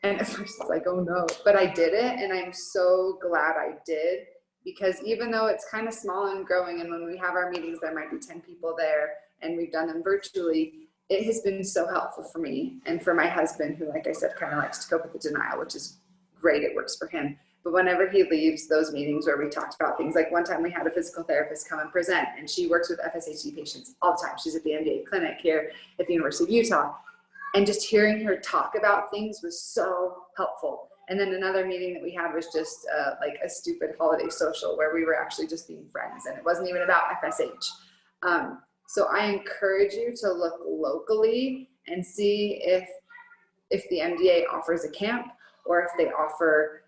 And at first it's like, oh no, but I did it. And I'm so glad I did, because even though it's kind of small and growing, and when we have our meetings, there might be 10 people there and we've done them virtually, it has been so helpful for me and for my husband, who, like I said, kind of likes to cope with the denial, which is great. It works for him. But whenever he leaves those meetings where we talked about things, like one time we had a physical therapist come and present, and she works with FSHD patients all the time. She's at the MDA clinic here at the University of Utah. And just hearing her talk about things was so helpful. And then another meeting that we had was just like a stupid holiday social where we were actually just being friends, and it wasn't even about FSH. So I encourage you to look locally and see if the MDA offers a camp, or if they offer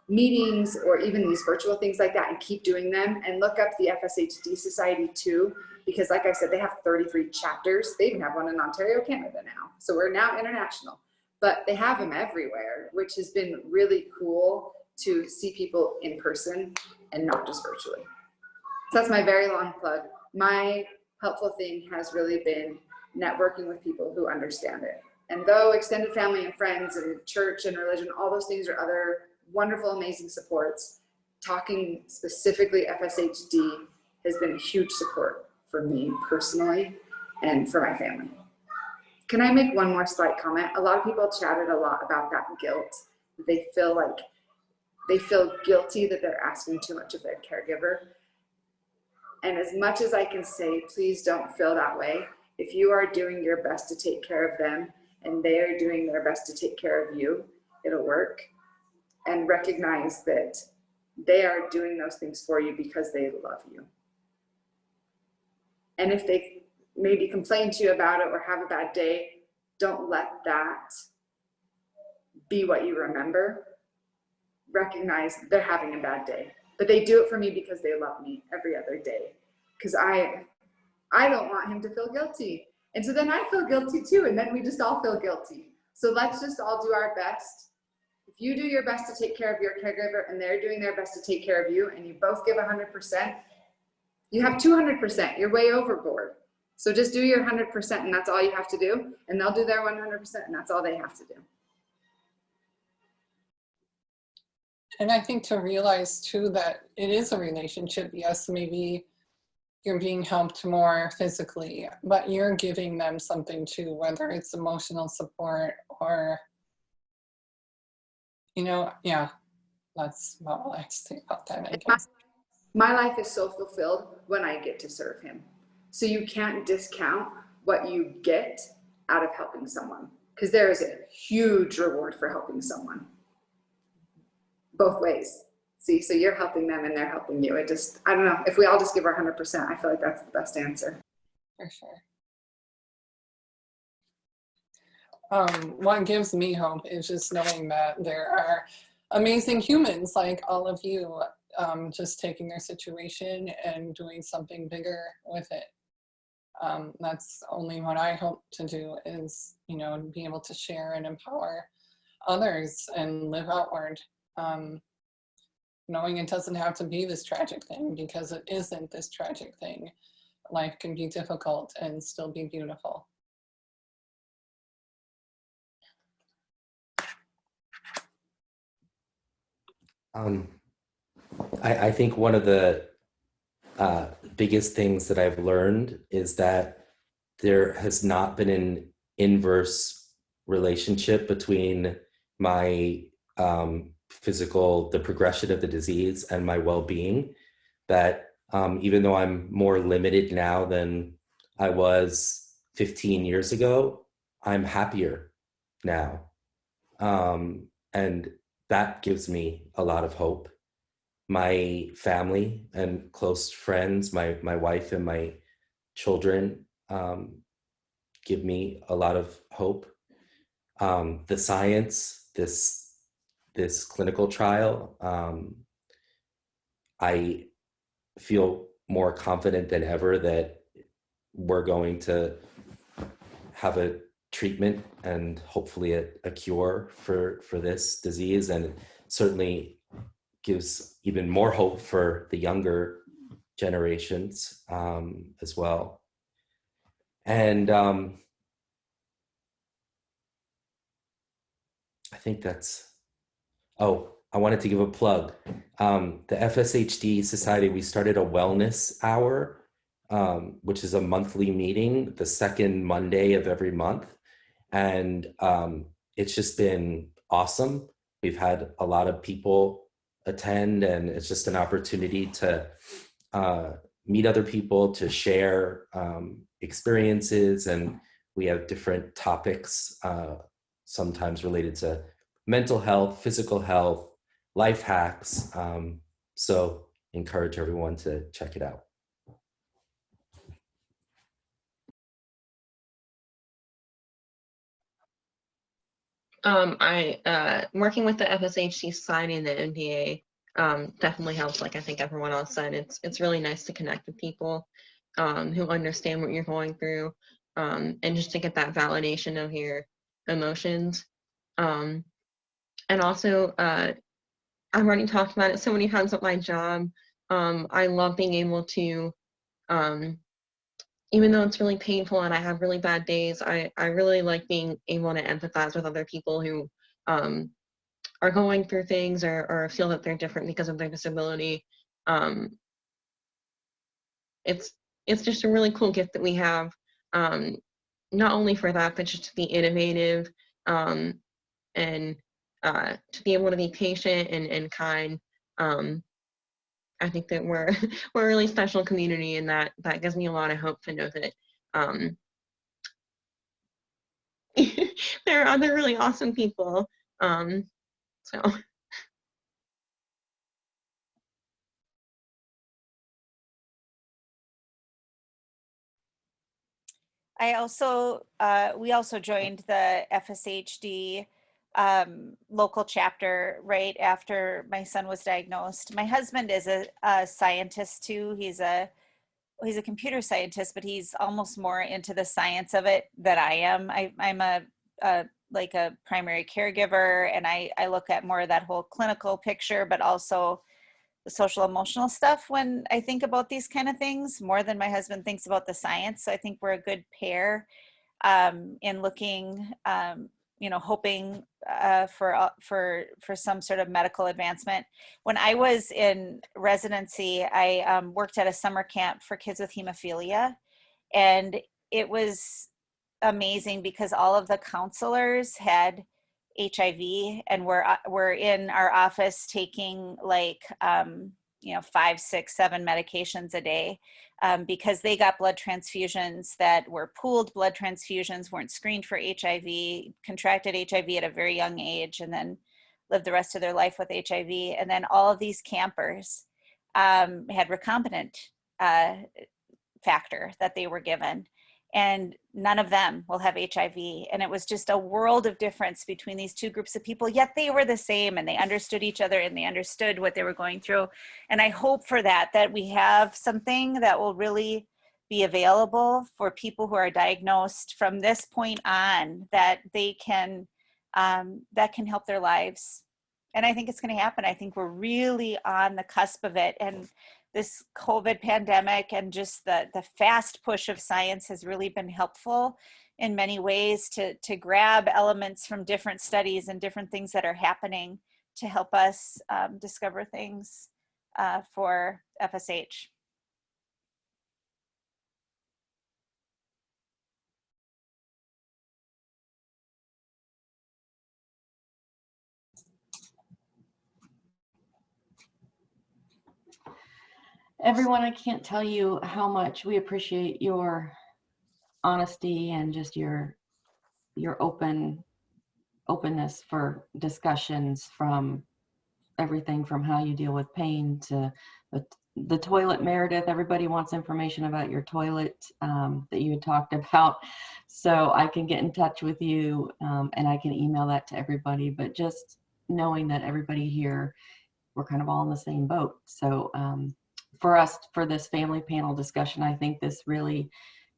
meetings or even these virtual things like that and keep doing them, and look up the FSHD Society too, because like I said, they have 33 chapters. They even have one in Ontario, Canada now. So we're now international, but they have them everywhere, which has been really cool to see people in person and not just virtually. So that's my very long plug. My helpful thing has really been networking with people who understand it. And though extended family and friends and church and religion, all those things are other wonderful, amazing supports, talking specifically FSHD has been a huge support for me personally and for my family. Can I make one more slight comment? A lot of people chatted a lot about that guilt. They feel guilty that they're asking too much of their caregiver. And as much as I can say, please don't feel that way. If you are doing your best to take care of them and they are doing their best to take care of you, it'll work. And recognize that they are doing those things for you because they love you. And if they maybe complain to you about it or have a bad day, don't let that be what you remember. Recognize they're having a bad day, but they do it for me because they love me every other day. Because I don't want him to feel guilty. And so then I feel guilty too, and then we just all feel guilty. So let's just all do our best. If you do your best to take care of your caregiver and they're doing their best to take care of you, and you both give 100%, you have 200%, you're way overboard. So just do your 100% and that's all you have to do. And they'll do their 100% and that's all they have to do. And I think to realize too that it is a relationship. Yes, maybe you're being helped more physically, but you're giving them something too, whether it's emotional support or, you know, yeah, that's what I like to say about that, I guess. My life is so fulfilled when I get to serve him. So you can't discount what you get out of helping someone, because there is a huge reward for helping someone. Both ways. See, so you're helping them and they're helping you. It just, I don't know, if we all just give our 100%, I feel like that's the best answer. For sure. What gives me hope is just knowing that there are amazing humans like all of you, just taking their situation and doing something bigger with it. That's only what I hope to do is, you know, be able to share and empower others and live outward. Knowing it doesn't have to be this tragic thing, because it isn't this tragic thing. Life can be difficult and still be beautiful. I think one of the biggest things that I've learned is that there has not been an inverse relationship between my the progression of the disease and my well-being, that even though I'm more limited now than I was 15 years ago, I'm happier now. And that gives me a lot of hope. My family and close friends, my wife and my children give me a lot of hope. The science, this clinical trial, I feel more confident than ever that we're going to have a treatment and hopefully a cure for this disease, and it certainly gives even more hope for the younger generations as well. And I think that's, oh, I wanted to give a plug. The FSHD Society, we started a wellness hour, which is a monthly meeting, the second Monday of every month. And it's just been awesome. We've had a lot of people attend, and it's just an opportunity to meet other people, to share experiences. And we have different topics, sometimes related to mental health, physical health, life hacks. So encourage everyone to check it out. Working with the FSHD Society and the MDA definitely helps. Like I think everyone else said, it's really nice to connect with people who understand what you're going through, and just to get that validation of your emotions. And also, I've already talked about it so many times with my job. I love being able to, even though it's really painful and I have really bad days, I really like being able to empathize with other people who are going through things or feel that they're different because of their disability. It's just a really cool gift that we have, not only for that, but just to be innovative, and to be able to be patient and kind. I think that we're we're a really special community, and that gives me a lot of hope to know that there are other really awesome people. So. I also, we also joined the FSHD local chapter right after my son was diagnosed. My husband is a scientist too. He's a computer scientist, but he's almost more into the science of it than I am. I'm like a primary caregiver, and I look at more of that whole clinical picture, but also the social emotional stuff when I think about these kind of things more than my husband thinks about the science. So I think we're a good pair in looking, hoping for some sort of medical advancement. When I was in residency, I worked at a summer camp for kids with hemophilia, and it was amazing because all of the counselors had HIV, and we're in our office taking like 5, 6, 7 medications a day, because they got blood transfusions that were pooled blood transfusions, weren't screened for HIV, contracted HIV at a very young age, and then lived the rest of their life with HIV. And then all of these campers had recombinant factor that they were given, and none of them will have HIV. And it was just a world of difference between these two groups of people, yet they were the same, and they understood each other, and they understood what they were going through. And I hope for that we have something that will really be available for people who are diagnosed from this point on, that they can, that can help their lives. And I think it's going to happen. I think we're really on the cusp of it. And this COVID pandemic and just the fast push of science has really been helpful in many ways to grab elements from different studies and different things that are happening to help us discover things for FSH. Everyone, I can't tell you how much we appreciate your honesty and just your openness for discussions, from everything from how you deal with pain to the toilet. Meredith, everybody wants information about your toilet that you had talked about, so I can get in touch with you and I can email that to everybody. But just knowing that everybody here, we're kind of all in the same boat. So for us, for this family panel discussion, I think this really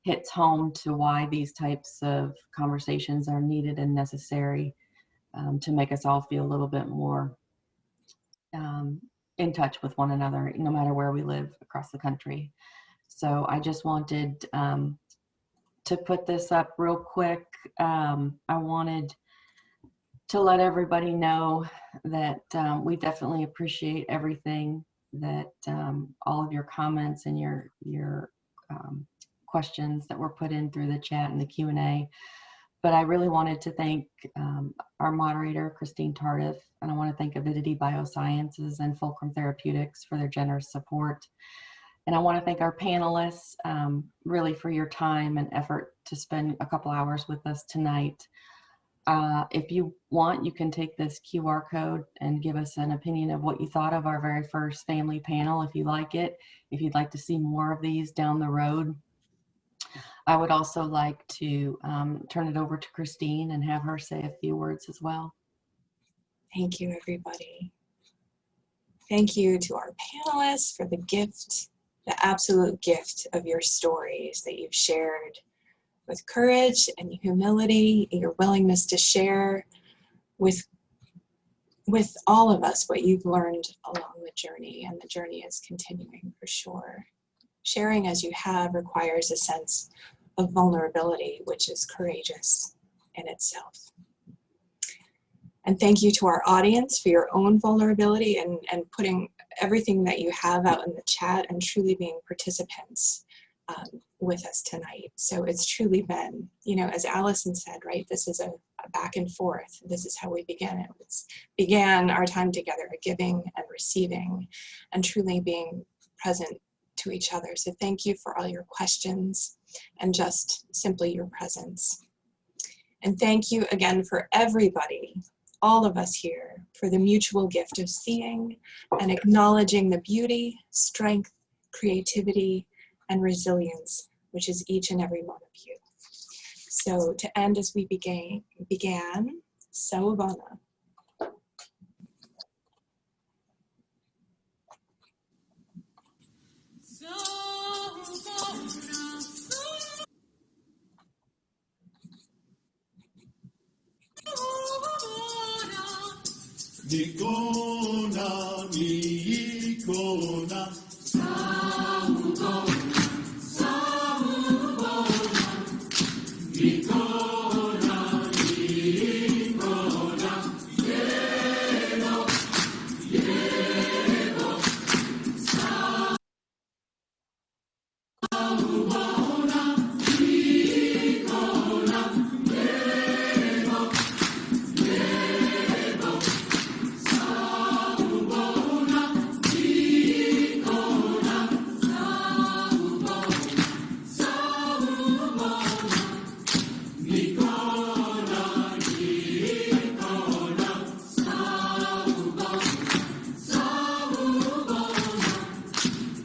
hits home to why these types of conversations are needed and necessary, to make us all feel a little bit more in touch with one another, no matter where we live across the country. So I just wanted to put this up real quick. I wanted to let everybody know that we definitely appreciate everything that all of your comments and your questions that were put in through the chat and the Q&A. But I really wanted to thank our moderator, Christine Tardiff, and I want to thank Avidity Biosciences and Fulcrum Therapeutics for their generous support. And I want to thank our panelists really for your time and effort to spend a couple hours with us tonight. If you want, you can take this QR code and give us an opinion of what you thought of our very first family panel, if you like it. If you'd like to see more of these down the road, I would also like to turn it over to Christine and have her say a few words as well. Thank you, everybody. Thank you to our panelists for the gift, the absolute gift of your stories that you've shared with courage and humility, and your willingness to share with all of us what you've learned along the journey, and the journey is continuing for sure. Sharing as you have requires a sense of vulnerability, which is courageous in itself. And thank you to our audience for your own vulnerability and putting everything that you have out in the chat and truly being participants with us tonight. So it's truly been, you know, as Allison said, right, this is a back and forth. This is how we began it. Began our time together, giving and receiving and truly being present to each other. So thank you for all your questions and just simply your presence. And thank you again for everybody, all of us here, for the mutual gift of seeing and acknowledging the beauty, strength, creativity, and resilience, which is each and every one of you. So to end as we began, Sawubona. Nikona, Nikona, Sawubona, Sawubona, Nikona, Nikona, Yebo, Yebo, Sawubona, Nikona, Yebo, Yebo, Sawubona, Nikona, Sawubona, Sawubona, Nikona, Nikona, Sawubona, Sawubona,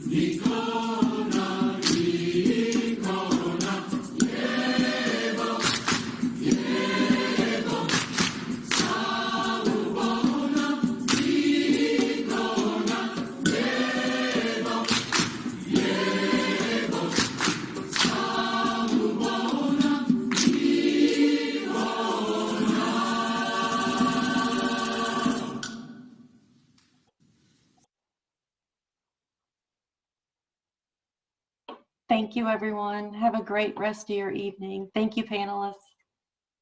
Nikona, Nikona, Yebo, Yebo, Sawubona, Nikona, Yebo, Yebo, Sawubona, Thank you, everyone. Have a great rest of your evening. Thank you, panelists.